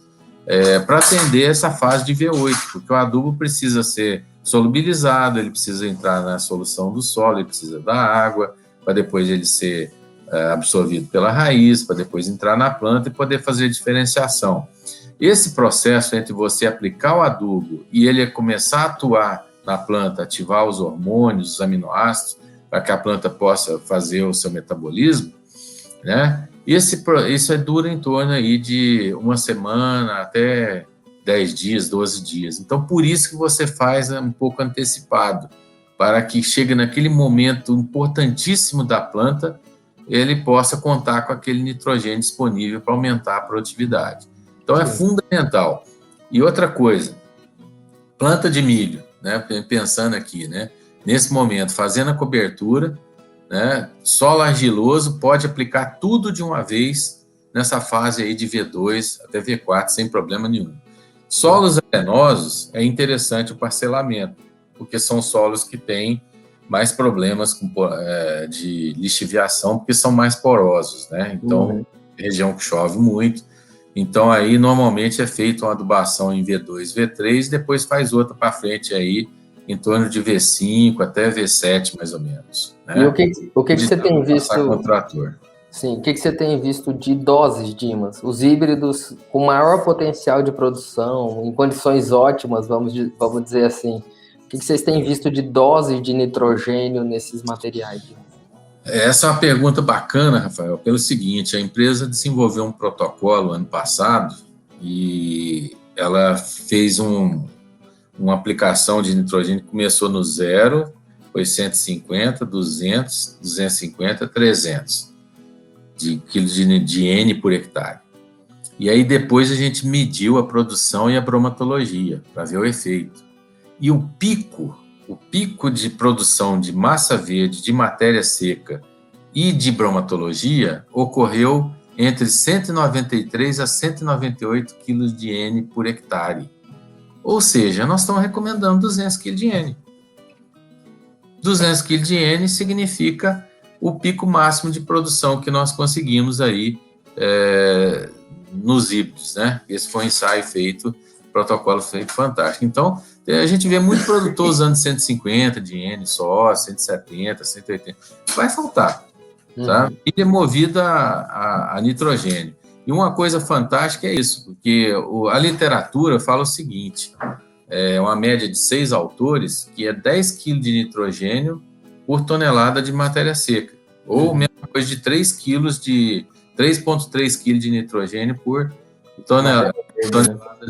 para atender essa fase de V8, porque o adubo precisa ser solubilizado, ele precisa entrar na solução do solo, ele precisa da água, para depois ele ser absorvido pela raiz, para depois entrar na planta e poder fazer diferenciação. Esse processo entre você aplicar o adubo e ele começar a atuar na planta, ativar os hormônios, os aminoácidos, para que a planta possa fazer o seu metabolismo, né? Isso dura em torno aí de 1 semana até 10 dias, 12 dias. Então, por isso que você faz um pouco antecipado, para que chegue naquele momento importantíssimo da planta, ele possa contar com aquele nitrogênio disponível para aumentar a produtividade. Então, é fundamental. E outra coisa, planta de milho, né? Pensando aqui, né? Nesse momento, fazendo a cobertura, né? Solo argiloso, pode aplicar tudo de uma vez nessa fase aí de V2 até V4 sem problema nenhum. Solos arenosos é interessante o parcelamento, porque são solos que têm mais problemas de lixiviação, porque são mais porosos, né? Então, região que chove muito. Então, aí normalmente é feita uma adubação em V2, V3, depois faz outra para frente aí, em torno de V5 até V7, mais ou menos. Né? E o que você tem visto? Com o trator. Sim, o que você tem visto de doses, Dimas? Os híbridos com maior potencial de produção, em condições ótimas, vamos dizer assim. O que vocês têm visto de dose de nitrogênio nesses materiais? Essa é uma pergunta bacana, Rafael, pelo seguinte, a empresa desenvolveu um protocolo ano passado e ela fez uma aplicação de nitrogênio que começou no 0, foi 150, 200, 250, 300 de quilos de N por hectare. E aí depois a gente mediu a produção e a bromatologia para ver o efeito. E o pico de produção de massa verde, de matéria seca e de bromatologia ocorreu entre 193 a 198 quilos de N por hectare. Ou seja, nós estamos recomendando 200 kg de N. 200 kg de N significa o pico máximo de produção que nós conseguimos aí nos híbridos, né? Esse foi um ensaio feito, protocolo feito fantástico. Então, a gente vê muito produtor usando 150 de N só, 170, 180. Vai faltar, tá? E é movida a nitrogênio. E uma coisa fantástica é isso, porque a literatura fala o seguinte, é uma média de 6 autores, que é 10 kg de nitrogênio por tonelada de matéria seca, ou mesma coisa de 3,3 kg de nitrogênio por tonelada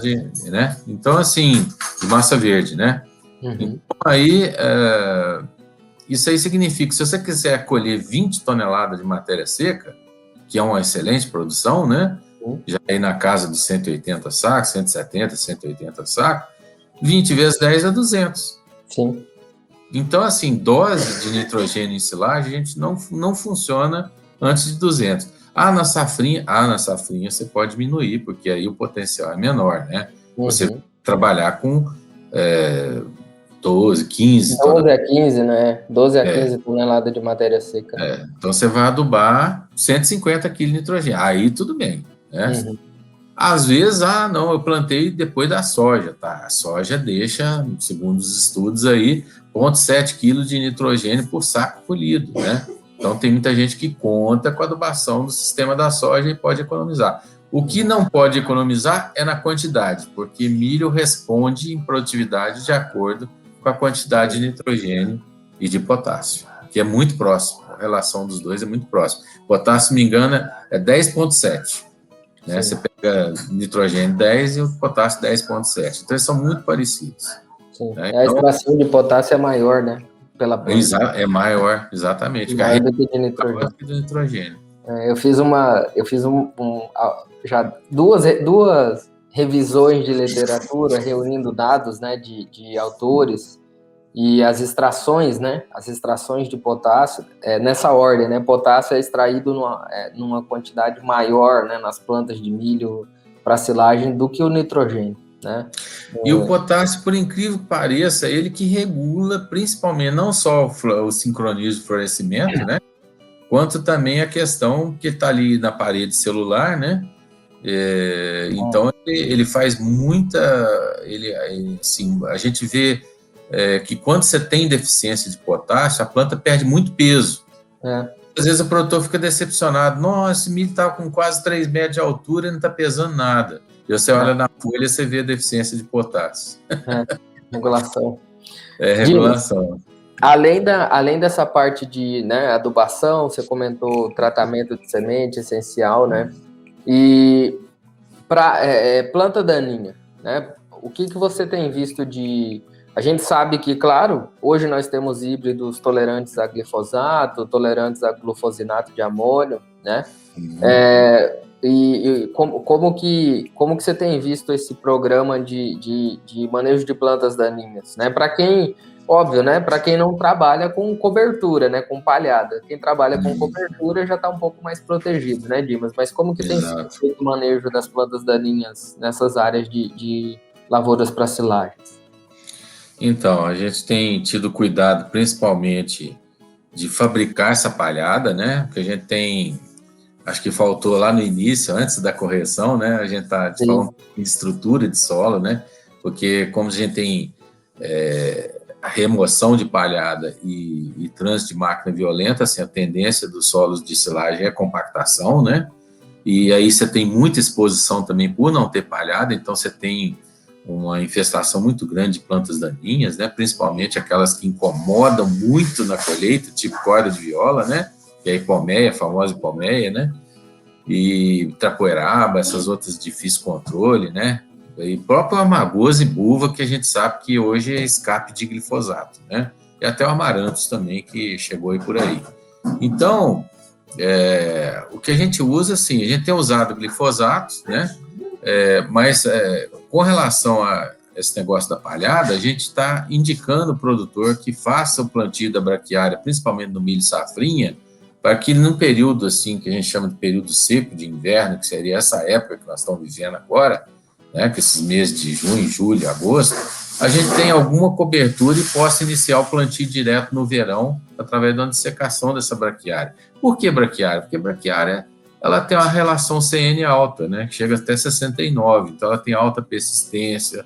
de, né? Então, assim, de massa verde, né? Então, aí, isso aí significa que se você quiser colher 20 toneladas de matéria seca, que é uma excelente produção, né? Já aí na casa dos 180 sacos, 170, 180 sacos, 20 vezes 10 é 200. Sim. Então, assim, dose de nitrogênio em silagem, a gente não funciona antes de 200. Na safrinha você pode diminuir, porque aí o potencial é menor, né? Você trabalhar com 12, 15 12 a 15, né? 12 a 15 toneladas de matéria seca. Então, você vai adubar 150 kg de nitrogênio. Aí, tudo bem, né? Às vezes, não, eu plantei depois da soja, tá? A soja deixa, segundo os estudos aí, 0,7 kg de nitrogênio por saco colhido, né? Então, tem muita gente que conta com a adubação do sistema da soja e pode economizar. O que não pode economizar é na quantidade, porque milho responde em produtividade de acordo com a quantidade de nitrogênio e de potássio, que é muito próximo. A relação dos dois é muito próxima. Potássio, se não me engano, é 10,7. Né? Você pega nitrogênio 10 e o potássio 10,7. Então, eles são muito parecidos. Né? A extração de potássio é maior, né? Pela planta. É maior, exatamente. Maior do que de nitrogênio. Eu fiz já duas revisões de literatura reunindo dados, né, de autores e as extrações, né, as extrações de potássio, nessa ordem, né, potássio é extraído numa quantidade maior, né, nas plantas de milho para silagem do que o nitrogênio, né. E o potássio, por incrível que pareça, ele que regula principalmente não só o sincronismo de florescimento, né, quanto também a questão que está ali na parede celular, né? Então, ele faz muita... assim, a gente vê que quando você tem deficiência de potássio, a planta perde muito peso. Às vezes o produtor fica decepcionado. Nossa, esse milho está com quase 3 metros de altura e não está pesando nada. E você olha na folha e você vê a deficiência de potássio. Regulação. Regulação. Além dessa parte de, né, adubação, você comentou tratamento de semente essencial, né? E para planta daninha, né? O que você tem visto de... A gente sabe que, claro, hoje nós temos híbridos tolerantes a glifosato, tolerantes a glufosinato de amônio, né? Como que você tem visto esse programa de manejo de plantas daninhas, né? Para quem... Óbvio, né? Para quem não trabalha com cobertura, né? Com palhada. Quem trabalha com cobertura já está um pouco mais protegido, né, Dimas? Mas como que tem sido feito o manejo das plantas daninhas nessas áreas de lavouras para silagens? Então, a gente tem tido cuidado principalmente de fabricar essa palhada, né? Porque a gente tem... Acho que faltou lá no início, antes da correção, né? A gente está falando de estrutura de solo, né? Porque como a gente tem... a remoção de palhada e trânsito de máquina violenta, assim, a tendência dos solos de silagem é compactação, né? E aí você tem muita exposição também por não ter palhada, então você tem uma infestação muito grande de plantas daninhas, né? Principalmente aquelas que incomodam muito na colheita, tipo corda de viola, né? Que é a hipomeia, a famosa hipomeia, né? E trapoeraba, essas outras de difícil controle, né? E próprio amargoso e buva, que a gente sabe que hoje é escape de glifosato, né? E até o amaranthus também, que chegou aí por aí. Então, o que a gente usa, assim, a gente tem usado glifosato, né? Mas com relação a esse negócio da palhada, a gente está indicando o produtor que faça o plantio da braquiária, principalmente no milho safrinha, para que num período assim, que a gente chama de período seco de inverno, que seria essa época que nós estamos vivendo agora, né, que esses meses de junho, julho, agosto, a gente tem alguma cobertura e possa iniciar o plantio direto no verão através da dissecação dessa braquiária. Por que braquiária? Porque braquiária ela tem uma relação CN alta, né, que chega até 69, então ela tem alta persistência,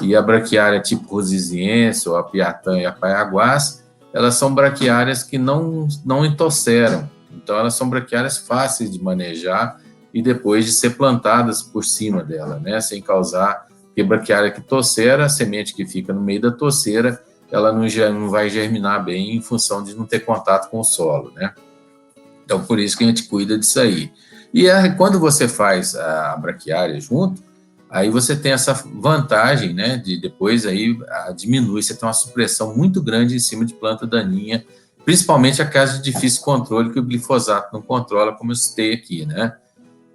e a braquiária tipo rosiziense, ou a piatã e a paiaguás, elas são braquiárias que não entoceram, então elas são braquiárias fáceis de manejar e depois de ser plantadas por cima dela, né, sem causar, porque braquiária que tocera, a semente que fica no meio da toceira, ela não vai germinar bem em função de não ter contato com o solo, né. Então, por isso que a gente cuida disso aí. E quando você faz a braquiária junto, aí você tem essa vantagem, né, de depois aí diminui, você tem uma supressão muito grande em cima de planta daninha principalmente aquelas de difícil controle, que o glifosato não controla, como eu citei aqui, né?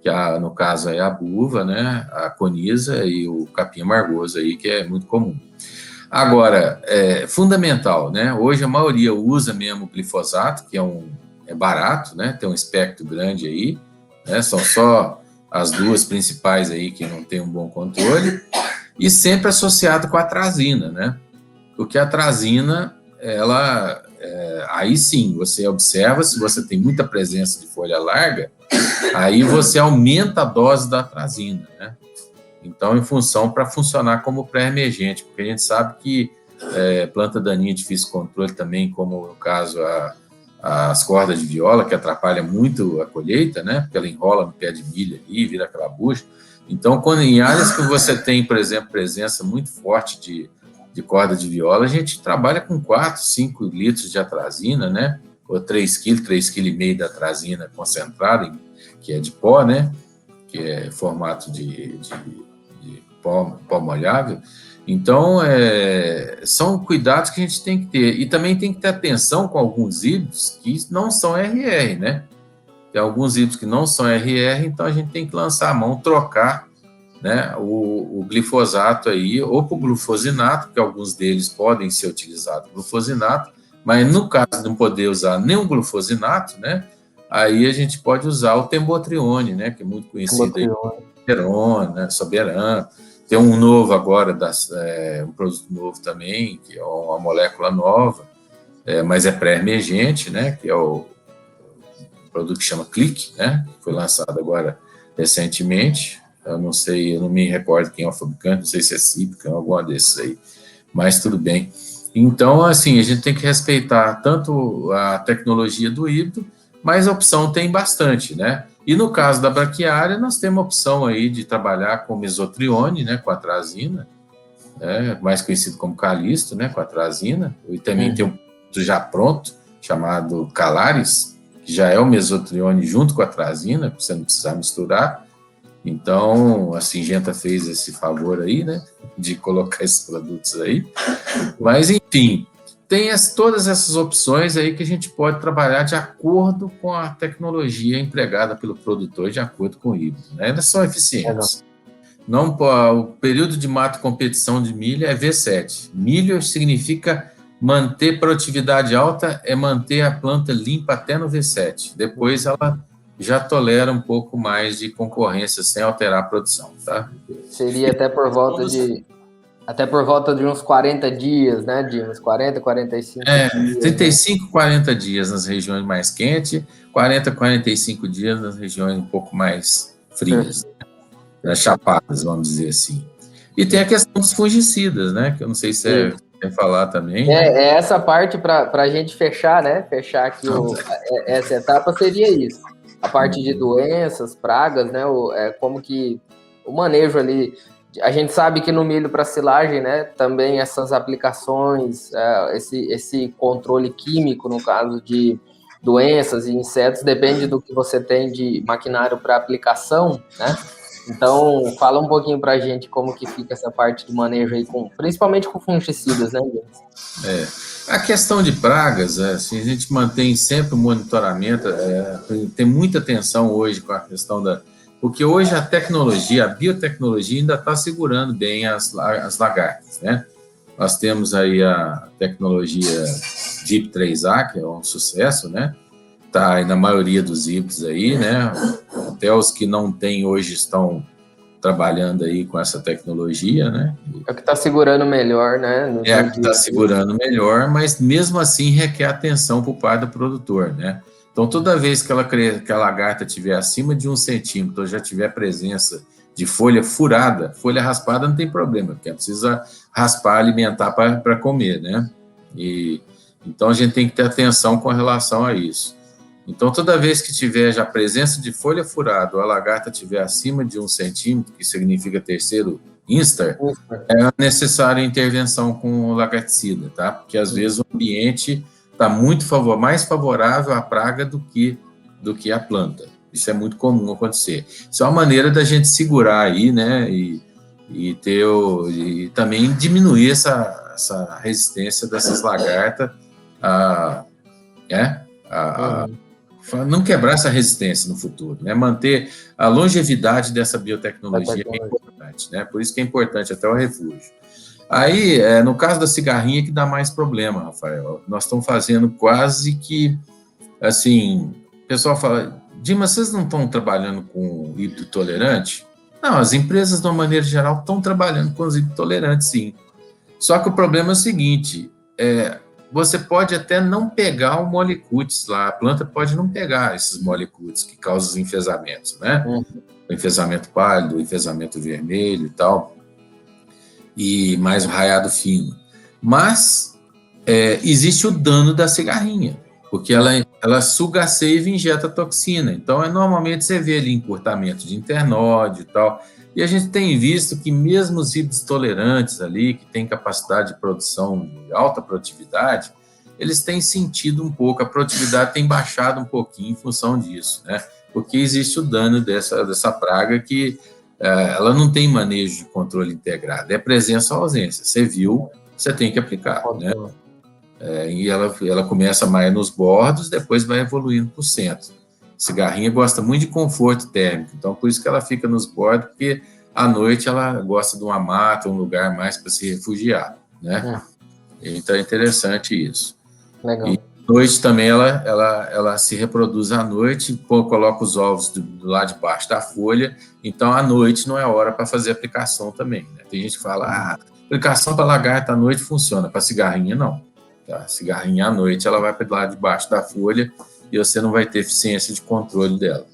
Que no caso é a buva, né? A coniza e o capim amargoso aí, que é muito comum. Agora, é fundamental, né? Hoje a maioria usa mesmo o glifosato, que é barato, né? Tem um espectro grande aí, né? São só as duas principais aí que não tem um bom controle, e sempre associado com a atrazina, né? Porque a atrazina, ela, aí sim, você observa, se você tem muita presença de folha larga, aí você aumenta a dose da atrazina, né? Então, em função, para funcionar como pré-emergente, porque a gente sabe que planta daninha de difícil controle também, como no caso as cordas de viola, que atrapalha muito a colheita, né? Porque ela enrola no pé de milho ali, vira aquela bucha. Então, quando em áreas que você tem, por exemplo, presença muito forte de corda de viola, a gente trabalha com 4, 5 litros de atrazina, né? Ou 3 quilos, 3,5 kg de atrazina concentrada, que é de pó, né? Que é formato de pó molhável. Então, são cuidados que a gente tem que ter. E também tem que ter atenção com alguns híbridos que não são RR, né? Tem alguns híbridos que não são RR, então a gente tem que lançar a mão, trocar, né, o glifosato aí, ou para o glufosinato, que alguns deles podem ser utilizados glufosinato, mas no caso de não poder usar nenhum glufosinato, né, aí a gente pode usar o tembotrione, né, que é muito conhecido aí, Soberan, né, Soberan. Tem um novo agora, um produto novo também, que é uma molécula nova, mas é pré-emergente, né, que é o produto que chama Click, né, que foi lançado agora recentemente. Eu não sei, eu não me recordo quem é o fabricante, não sei se é Cípica, alguma desses aí, mas tudo bem. Então, assim, a gente tem que respeitar tanto a tecnologia do híbrido, mas a opção tem bastante, né? E no caso da braquiária, nós temos a opção aí de trabalhar com mesotrione, né, com a atrazina, né, mais conhecido como calisto, né, com a atrazina, e também tem um produto já pronto, chamado Calaris, que já é o mesotrione junto com a atrazina, para você não precisar misturar. Então, a Syngenta fez esse favor aí, né, de colocar esses produtos aí. Mas, enfim, tem todas essas opções aí que a gente pode trabalhar de acordo com a tecnologia empregada pelo produtor, de acordo com o híbrido, né? Elas são eficientes. Não, o período de mato competição de milho é V7. Milho significa manter produtividade alta, é manter a planta limpa até no V7. Depois ela já tolera um pouco mais de concorrência sem alterar a produção, tá? Seria até por volta de uns 40 dias, né, Dimas? 40, 45 dias. 35, 40 dias nas regiões mais quentes, 40, 45 dias nas regiões um pouco mais frias, né, chapadas, vamos dizer assim. E tem a questão dos fungicidas, né, que eu não sei se você quer falar também. Essa parte para a gente fechar, né? Fechar aqui essa etapa seria isso. A parte de doenças, pragas, né? Como que o manejo ali. A gente sabe que no milho para silagem, né? Também essas aplicações, esse controle químico, no caso de doenças e insetos, depende do que você tem de maquinário para aplicação, né? Então, fala um pouquinho para a gente como que fica essa parte de manejo aí, principalmente com fungicidas, né, James? A questão de pragas, assim, a gente mantém sempre o monitoramento, tem muita atenção hoje com a questão porque hoje a tecnologia, a biotecnologia ainda está segurando bem as lagartas, né? Nós temos aí a tecnologia VIP3A, que é um sucesso, né? Está aí na maioria dos híbridos aí, né? Até os que não têm hoje estão trabalhando aí com essa tecnologia, né? É o que está segurando melhor, né? É a que está segurando melhor, mas mesmo assim requer atenção por parte do produtor, né? Então, toda vez que a lagarta estiver acima de 1 centímetro, ou já tiver presença de folha furada, folha raspada não tem problema, porque precisa raspar, alimentar para comer, né? Então, a gente tem que ter atenção com relação a isso. Então, toda vez que tiver já presença de folha furada ou a lagarta estiver acima de 1 centímetro, que significa terceiro instar, é necessária intervenção com o lagarticida, tá? Porque às vezes o ambiente está muito mais favorável à praga do que a planta. Isso é muito comum acontecer. Isso é uma maneira da gente segurar aí, né? E também diminuir essa resistência dessas lagartas a né? Uhum. Não quebrar essa resistência no futuro, né? Manter a longevidade dessa biotecnologia é importante, né? Por isso que é importante até o refúgio. Aí, no caso da cigarrinha que dá mais problema, Rafael. Nós estamos fazendo quase que, assim, o pessoal fala, Dimas, vocês não estão trabalhando com híbrido tolerante? Não, as empresas, de uma maneira geral, estão trabalhando com os híbridos tolerantes, sim. Só que o problema é o seguinte, você pode até não pegar o molicutes lá, a planta pode não pegar esses molicutes que causam os enfesamentos, né? O enfesamento pálido, o enfesamento vermelho e tal, e mais o raiado fino. Mas existe o dano da cigarrinha, porque ela suga a seiva e injeta toxina. Então, normalmente você vê ali encurtamento de internode e tal. E a gente tem visto que mesmo os híbridos tolerantes ali, que têm capacidade de produção de alta produtividade, eles têm sentido um pouco, a produtividade tem baixado um pouquinho em função disso, né? Porque existe o dano dessa praga que ela não tem manejo de controle integrado, é presença ou ausência. Você viu, você tem que aplicar, né? E ela começa mais nos bordos, depois vai evoluindo para o centro. Cigarrinha gosta muito de conforto térmico, então por isso que ela fica nos bordos, porque à noite ela gosta de uma mata, um lugar mais para se refugiar, né? Então é interessante isso. Legal. E à noite também ela se reproduz à noite, coloca os ovos do lado de baixo da folha, então à noite não é hora para fazer aplicação também, né? Tem gente que fala, aplicação para lagarta à noite funciona, para cigarrinha não. Tá? Cigarrinha à noite ela vai para lá debaixo da folha e você não vai ter eficiência de controle dela.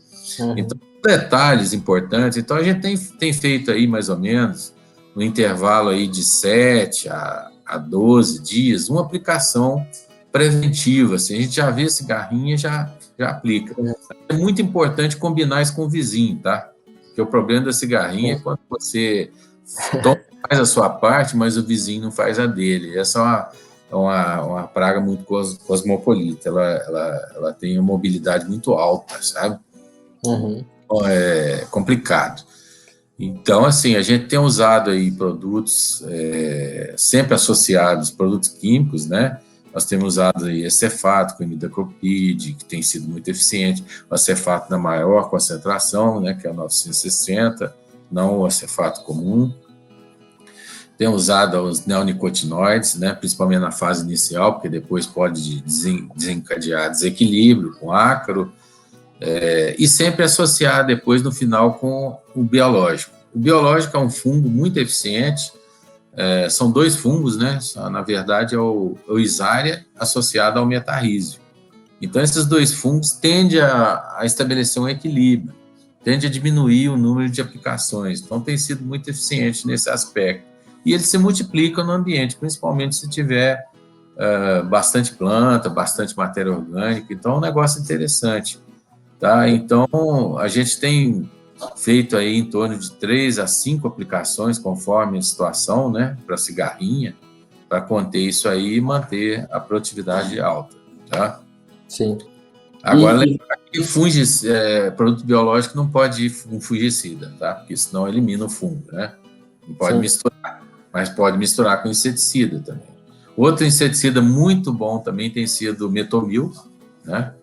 Então, detalhes importantes. Então, a gente tem feito aí mais ou menos no intervalo aí de 7 a 12 dias uma aplicação preventiva. Assim, a gente já vê cigarrinha, já aplica. É muito importante combinar isso com o vizinho, tá? Porque o problema da cigarrinha é quando você faz a sua parte, mas o vizinho não faz a dele. Essa é uma praga muito cosmopolita, ela tem uma mobilidade muito alta, sabe? Então, é complicado. Então, assim, a gente tem usado aí produtos sempre associados, produtos químicos, né? Nós temos usado aí acefato com imidacloprid, que tem sido muito eficiente, o acefato na maior concentração, né, que é o 960, não o acefato comum. Tem usado os neonicotinoides, né, principalmente na fase inicial, porque depois pode desencadear desequilíbrio com ácaro, e sempre associar depois, no final, com o biológico. O biológico é um fungo muito eficiente, são 2 fungos, né, na verdade é o Isária associado ao metarrísio. Então, esses 2 fungos tendem a estabelecer um equilíbrio, tende a diminuir o número de aplicações, então tem sido muito eficiente nesse aspecto. E eles se multiplicam no ambiente, principalmente se tiver bastante planta, bastante matéria orgânica, então é um negócio interessante. Tá? Então, a gente tem feito aí em torno de 3 a 5 aplicações, conforme a situação, né, para cigarrinha, para conter isso aí e manter a produtividade alta. Tá? Sim. Agora, lembrar que produto biológico não pode ir um fungicida, tá? Porque senão elimina o fungo, né? Não pode misturar, mas pode misturar com inseticida também. Outro inseticida muito bom também tem sido o metomil, né?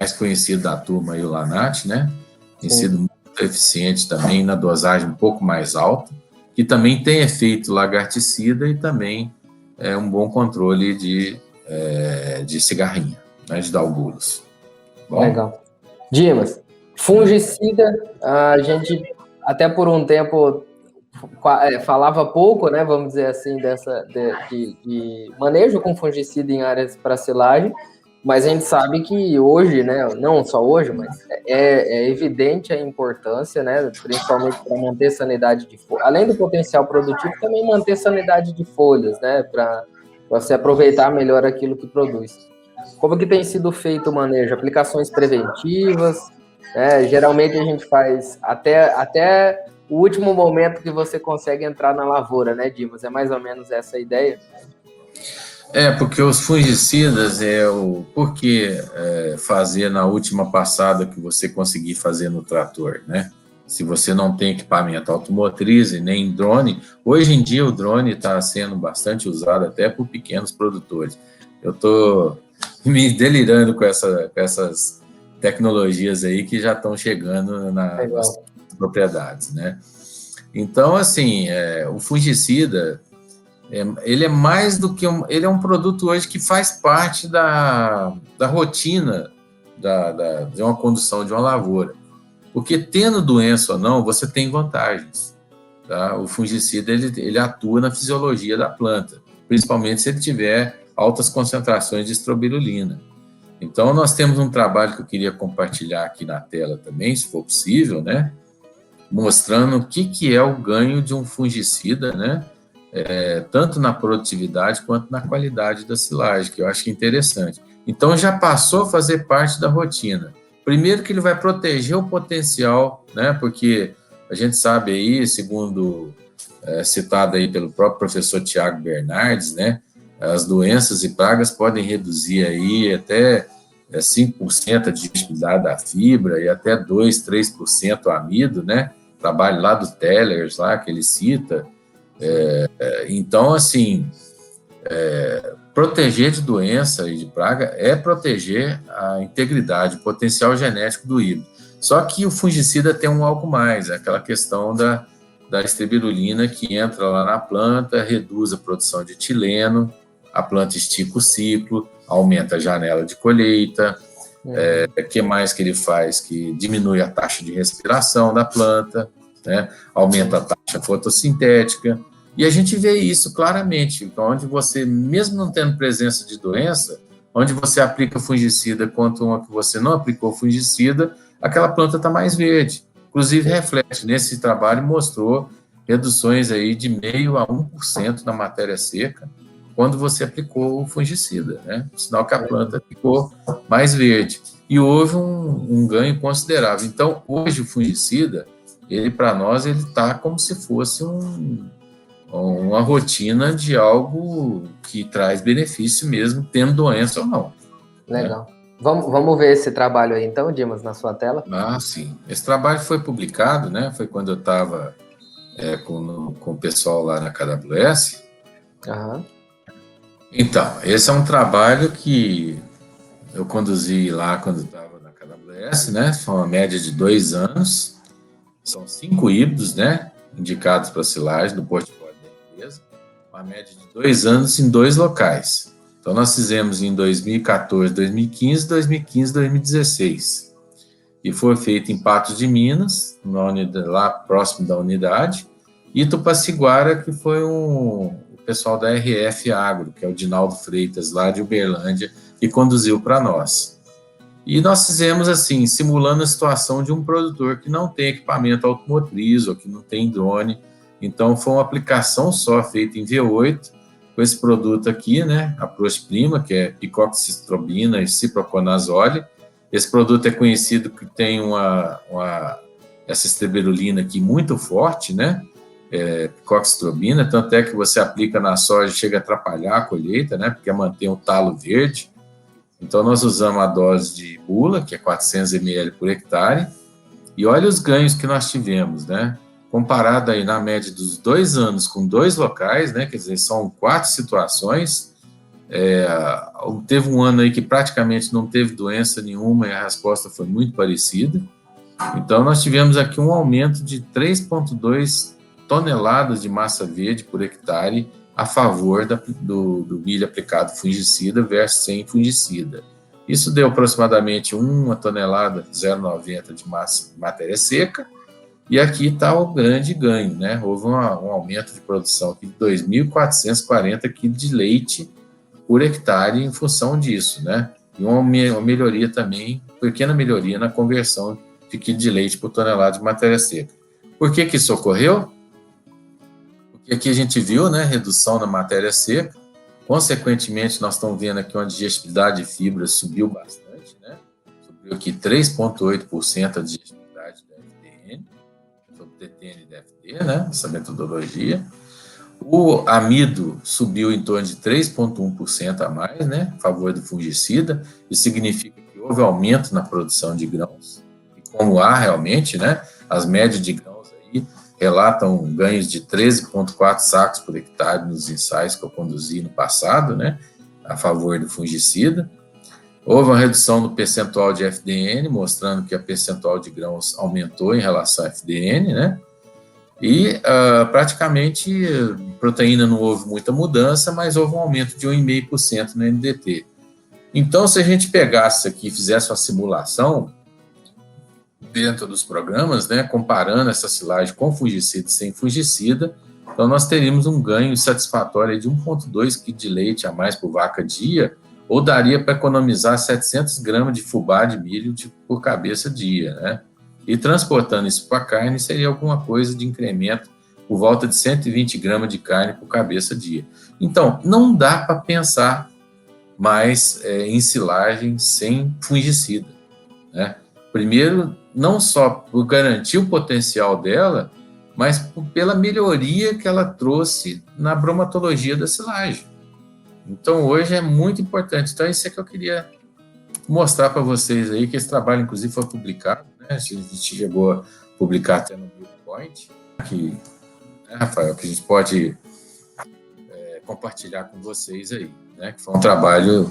Mais conhecido da turma aí, o Lanat, né? Tem sido muito eficiente também na dosagem um pouco mais alta, que também tem efeito lagarticida e também é um bom controle de cigarrinha, né? De dalgulos. Bom? Legal. Dimas, fungicida, a gente até por um tempo falava pouco, né, vamos dizer assim, de manejo com fungicida em áreas para silagem, mas a gente sabe que hoje, né, não só hoje, mas é evidente a importância, né, principalmente para manter sanidade de folhas, além do potencial produtivo, também manter sanidade de folhas, né, para você aproveitar melhor aquilo que produz. Como que tem sido feito o manejo? Aplicações preventivas, né? Geralmente a gente faz até o último momento que você consegue entrar na lavoura, né, Dimas? É mais ou menos essa a ideia? Porque os fungicidas por que fazer na última passada que você conseguir fazer no trator, né? Se você não tem equipamento automotriz e nem drone, hoje em dia o drone está sendo bastante usado até por pequenos produtores. Eu estou me delirando com essas tecnologias aí que já estão chegando nas propriedades, né? Então, assim, o fungicida, ele é mais do que ele é um produto hoje que faz parte da rotina de uma condução de uma lavoura. Porque tendo doença ou não, você tem vantagens. Tá? O fungicida, ele atua na fisiologia da planta, principalmente se ele tiver altas concentrações de estrobilurina. Então, nós temos um trabalho que eu queria compartilhar aqui na tela também, se for possível, né? Mostrando o que é o ganho de um fungicida, né? Tanto na produtividade quanto na qualidade da silagem, que eu acho interessante. Então, já passou a fazer parte da rotina. Primeiro que ele vai proteger o potencial, né? Porque a gente sabe aí, segundo citado aí pelo próprio professor Tiago Bernardes, né? As doenças e pragas podem reduzir aí até 5% a digestibilidade da fibra e até 2, 3% o amido, né? Trabalho lá do Tellers, lá que ele cita. Então, assim, proteger de doença e de praga é proteger a integridade, o potencial genético do híbrido. Só que o fungicida tem algo mais, aquela questão da estrobilurina que entra lá na planta, reduz a produção de etileno, a planta estica o ciclo, aumenta a janela de colheita. Que mais que ele faz? Que diminui a taxa de respiração da planta, né? Aumenta a taxa fotossintética. E a gente vê isso claramente, onde você, mesmo não tendo presença de doença, onde você aplica fungicida quanto uma que você não aplicou fungicida, aquela planta está mais verde. Inclusive, reflete, nesse trabalho mostrou reduções aí de 0,5% a 1% na matéria seca, quando você aplicou o fungicida, né? Sinal que a planta ficou mais verde. E houve um ganho considerável. Então, hoje o fungicida, ele para nós, ele está como se fosse uma rotina de algo que traz benefício mesmo, tendo doença ou não. Legal. Né? Vamos ver esse trabalho aí então, Dimas, na sua tela? Ah, sim. Esse trabalho foi publicado, né? Foi quando eu estava com o pessoal lá na KWS. Uhum. Então, esse é um trabalho que eu conduzi lá quando estava na KWS, né? Foi uma média de 2 anos. São 5 híbridos, né? Indicados para silagem do portfólio da empresa. Uma média de 2 anos em 2 locais. Então, nós fizemos em 2014, 2015, 2015, 2016. E foi feito em Patos de Minas, lá próximo da unidade, e Tupaciguara, que foi o pessoal da RF Agro, que é o Dinaldo Freitas, lá de Uberlândia, que conduziu para nós. E nós fizemos assim, simulando a situação de um produtor que não tem equipamento automotriz ou que não tem drone. Então, foi uma aplicação só feita em V8, com esse produto aqui, né, a Prosprima, que é picoxistrobina e ciproconazole. Esse produto é conhecido que tem essa estrobilurina aqui muito forte, né, picoxistrobina, tanto é que você aplica na soja, chega a atrapalhar a colheita, né, porque mantém o talo verde. Então, nós usamos a dose de bula, que é 400 ml por hectare, e olha os ganhos que nós tivemos, né? Comparado aí na média dos 2 anos com 2 locais, né? Quer dizer, são 4 situações. Teve um ano aí que praticamente não teve doença nenhuma e a resposta foi muito parecida. Então, nós tivemos aqui um aumento de 3,2 toneladas de massa verde por hectare a favor do milho aplicado fungicida versus sem fungicida. Isso deu aproximadamente 1 tonelada, 0,90 de matéria seca, e aqui está o grande ganho, né? Houve um aumento de produção aqui de 2.440 kg de leite por hectare em função disso, né? E uma melhoria também, pequena melhoria na conversão de quilo de leite por tonelada de matéria seca. Por que isso ocorreu? Porque aqui a gente viu, né, redução na matéria seca. Consequentemente, nós estamos vendo aqui uma digestibilidade de fibra subiu bastante, né? Subiu aqui 3,8% a digestibilidade da FDN, sobre TTN e DFT, né? Essa metodologia. O amido subiu em torno de 3,1% a mais, né? A favor do fungicida. Isso significa que houve aumento na produção de grãos. E como há realmente, né? As médias de grãos aí relatam ganhos de 13,4 sacos por hectare nos ensaios que eu conduzi no passado, né, a favor do fungicida. Houve uma redução no percentual de FDN, mostrando que a percentual de grãos aumentou em relação ao FDN, né? E praticamente proteína não houve muita mudança, mas houve um aumento de 1,5% no NDT. Então, se a gente pegasse aqui e fizesse uma simulação dentro dos programas, né, comparando essa silagem com fungicida e sem fungicida, então nós teríamos um ganho satisfatório de 1,2 kg de leite a mais por vaca dia, ou daria para economizar 700 gramas de fubá de milho por cabeça dia, né? E transportando isso para a carne, seria alguma coisa de incremento por volta de 120 gramas de carne por cabeça dia. Então, não dá para pensar mais em silagem sem fungicida, né? Primeiro, não só por garantir o potencial dela, mas pela melhoria que ela trouxe na bromatologia da silagem. Então, hoje é muito importante. Então, isso é que eu queria mostrar para vocês aí, que esse trabalho, inclusive, foi publicado, né? A gente chegou a publicar até no Billpoint, que, né, Rafael, que a gente pode compartilhar com vocês aí, né? Que foi um trabalho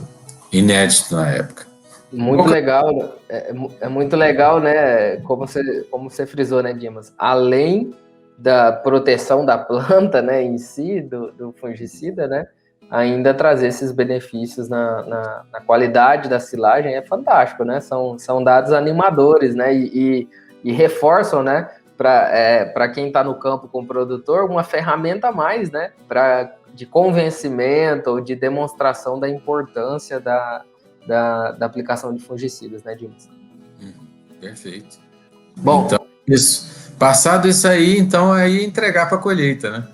inédito na época. Muito legal, é muito legal, né? Como você frisou, né, Dimas? Além da proteção da planta, né, em si, do fungicida, né? Ainda trazer esses benefícios na qualidade da silagem é fantástico, né? São dados animadores, né? E reforçam, né? Para quem está no campo com o produtor, uma ferramenta a mais, né? De convencimento ou de demonstração da importância da aplicação de fungicidas, né, Dimas? Perfeito. Bom, então, isso. Passado isso aí, então, aí entregar para a colheita, né?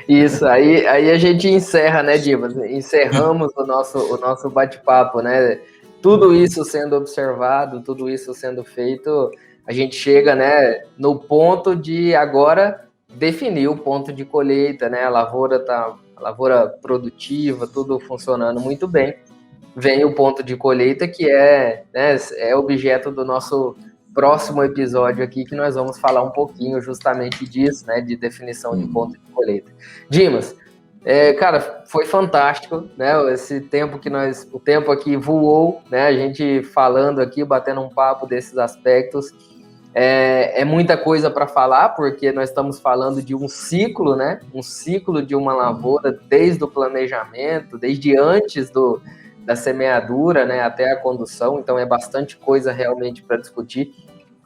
Isso, aí a gente encerra, né, Dimas? Encerramos o nosso bate-papo, né? Tudo isso sendo observado, tudo isso sendo feito, a gente chega, né, no ponto de agora definir o ponto de colheita, né? A lavoura produtiva, tudo funcionando muito bem. Vem o ponto de colheita que é objeto do nosso próximo episódio aqui, que nós vamos falar um pouquinho justamente disso, né, de definição de ponto de colheita. Dimas, cara, foi fantástico, né, o tempo aqui voou, né, a gente falando aqui, batendo um papo desses aspectos, é muita coisa para falar, porque nós estamos falando de um ciclo, né, um ciclo de uma lavoura desde o planejamento, desde antes da semeadura, né, até a condução, então é bastante coisa realmente para discutir,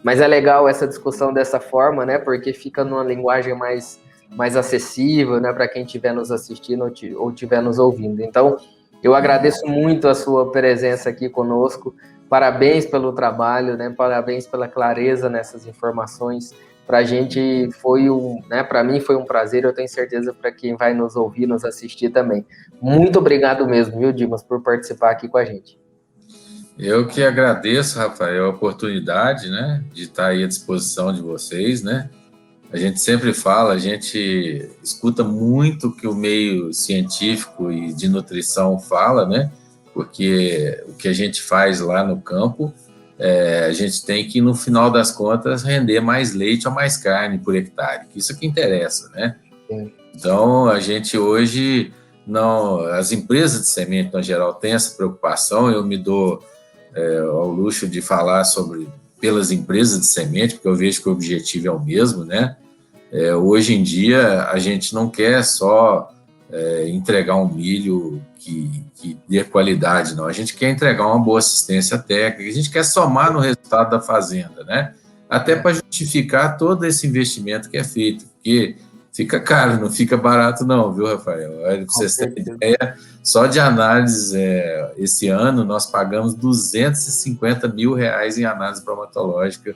mas é legal essa discussão dessa forma, né, porque fica numa linguagem mais acessível, né, para quem estiver nos assistindo ou estiver nos ouvindo. Então, eu agradeço muito a sua presença aqui conosco, parabéns pelo trabalho, né, parabéns pela clareza nessas informações. Para a gente para mim foi um prazer, eu tenho certeza para quem vai nos ouvir, nos assistir também. Muito obrigado mesmo, viu, Dimas, por participar aqui com a gente. Eu que agradeço, Rafael, a oportunidade, né, de estar aí à disposição de vocês, né? A gente sempre fala, a gente escuta muito o que o meio científico e de nutrição fala, né? Porque o que a gente faz lá no campo, a gente tem que, no final das contas, render mais leite ou mais carne por hectare, que isso que interessa, né? Sim. Então, a gente hoje, as empresas de semente, no geral, têm essa preocupação, eu me dou ao luxo de falar pelas empresas de semente, porque eu vejo que o objetivo é o mesmo, né? Hoje em dia, a gente não quer só entregar um milho que dê qualidade, não. A gente quer entregar uma boa assistência técnica, a gente quer somar no resultado da fazenda, né? Até para justificar todo esse investimento que é feito, porque fica caro, não fica barato não, viu, Rafael? Para vocês terem ideia, só de análise, esse ano nós pagamos R$250 mil em análise bromatológica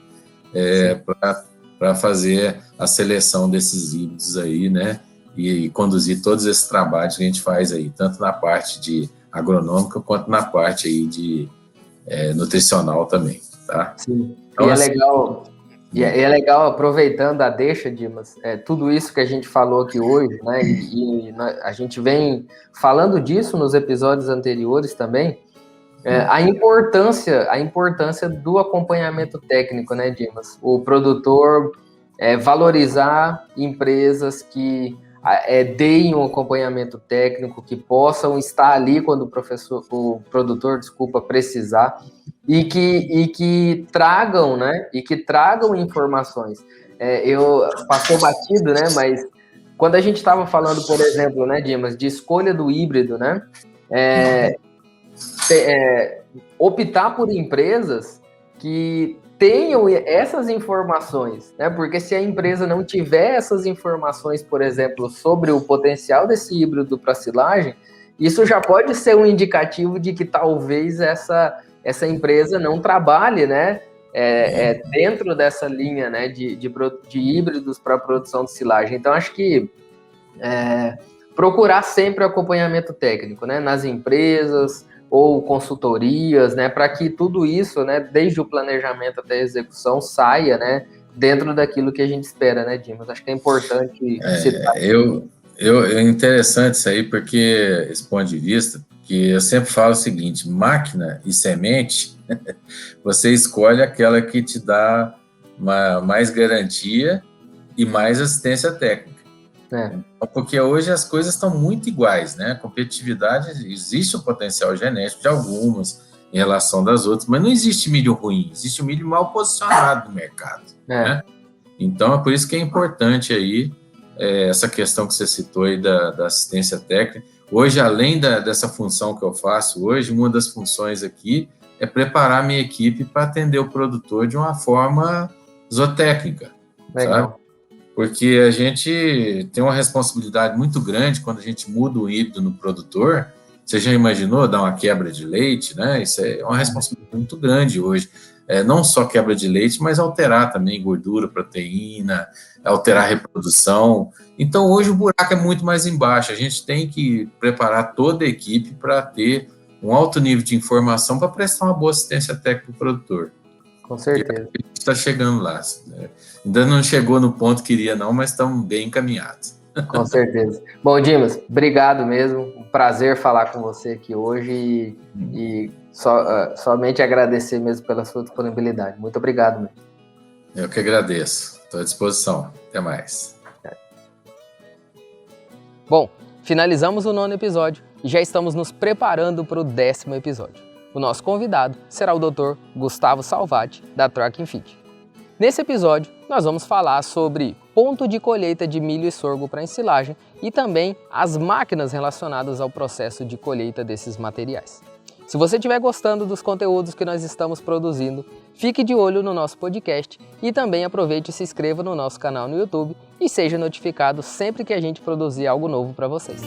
para fazer a seleção desses híbridos aí, né? E conduzir todos esses trabalhos que a gente faz aí, tanto na parte de agronômica quanto na parte aí de nutricional também, tá? Sim. Então, é legal, aproveitando a deixa, Dimas, tudo isso que a gente falou aqui hoje, né? E a gente vem falando disso nos episódios anteriores também. A importância do acompanhamento técnico, né, Dimas? O produtor valorizar empresas que deem um acompanhamento técnico, que possam estar ali quando o produtor, precisar, e que tragam, né? E que tragam informações. Eu passou batido, né? Mas quando a gente estava falando, por exemplo, né, Dimas, de escolha do híbrido, né? Optar por empresas que tenham essas informações, né? Porque se a empresa não tiver essas informações, por exemplo, sobre o potencial desse híbrido para silagem, isso já pode ser um indicativo de que talvez essa empresa não trabalhe, né? Dentro dessa linha, né, de híbridos para produção de silagem. Então, acho que procurar sempre acompanhamento técnico, né, nas empresas ou consultorias, né, para que tudo isso, né, desde o planejamento até a execução, saia, né, dentro daquilo que a gente espera, né, Dimas? Acho que é importante citar. É interessante isso aí, porque esse ponto de vista, que eu sempre falo o seguinte: máquina e semente, você escolhe aquela que te dá mais garantia e mais assistência técnica. Porque hoje as coisas estão muito iguais, né? A competitividade, existe um potencial genético de algumas em relação das outras, mas não existe milho ruim, existe milho mal posicionado no mercado, né? Então é por isso que é importante aí essa questão que você citou aí da assistência técnica. Hoje, além dessa função que eu faço hoje, uma das funções aqui é preparar a minha equipe para atender o produtor de uma forma zootécnica, sabe? Porque a gente tem uma responsabilidade muito grande quando a gente muda o híbrido no produtor. Você já imaginou dar uma quebra de leite, né? Isso é uma responsabilidade muito grande hoje. Não só quebra de leite, mas alterar também gordura, proteína, alterar a reprodução. Então, hoje o buraco é muito mais embaixo. A gente tem que preparar toda a equipe para ter um alto nível de informação para prestar uma boa assistência técnica para o produtor. Com certeza. A gente está chegando lá. Ainda não chegou no ponto que queria, não, mas estamos bem encaminhados. Com certeza. Bom, Dimas, obrigado mesmo. Um prazer falar com você aqui hoje e somente agradecer mesmo pela sua disponibilidade. Muito obrigado mesmo. Eu que agradeço. Estou à disposição. Até mais. Bom, finalizamos o 9º episódio e já estamos nos preparando para o 10º episódio. O nosso convidado será o Dr. Gustavo Salvati, da Trucking Feed. Nesse episódio, nós vamos falar sobre ponto de colheita de milho e sorgo para ensilagem e também as máquinas relacionadas ao processo de colheita desses materiais. Se você estiver gostando dos conteúdos que nós estamos produzindo, fique de olho no nosso podcast e também aproveite e se inscreva no nosso canal no YouTube e seja notificado sempre que a gente produzir algo novo para vocês.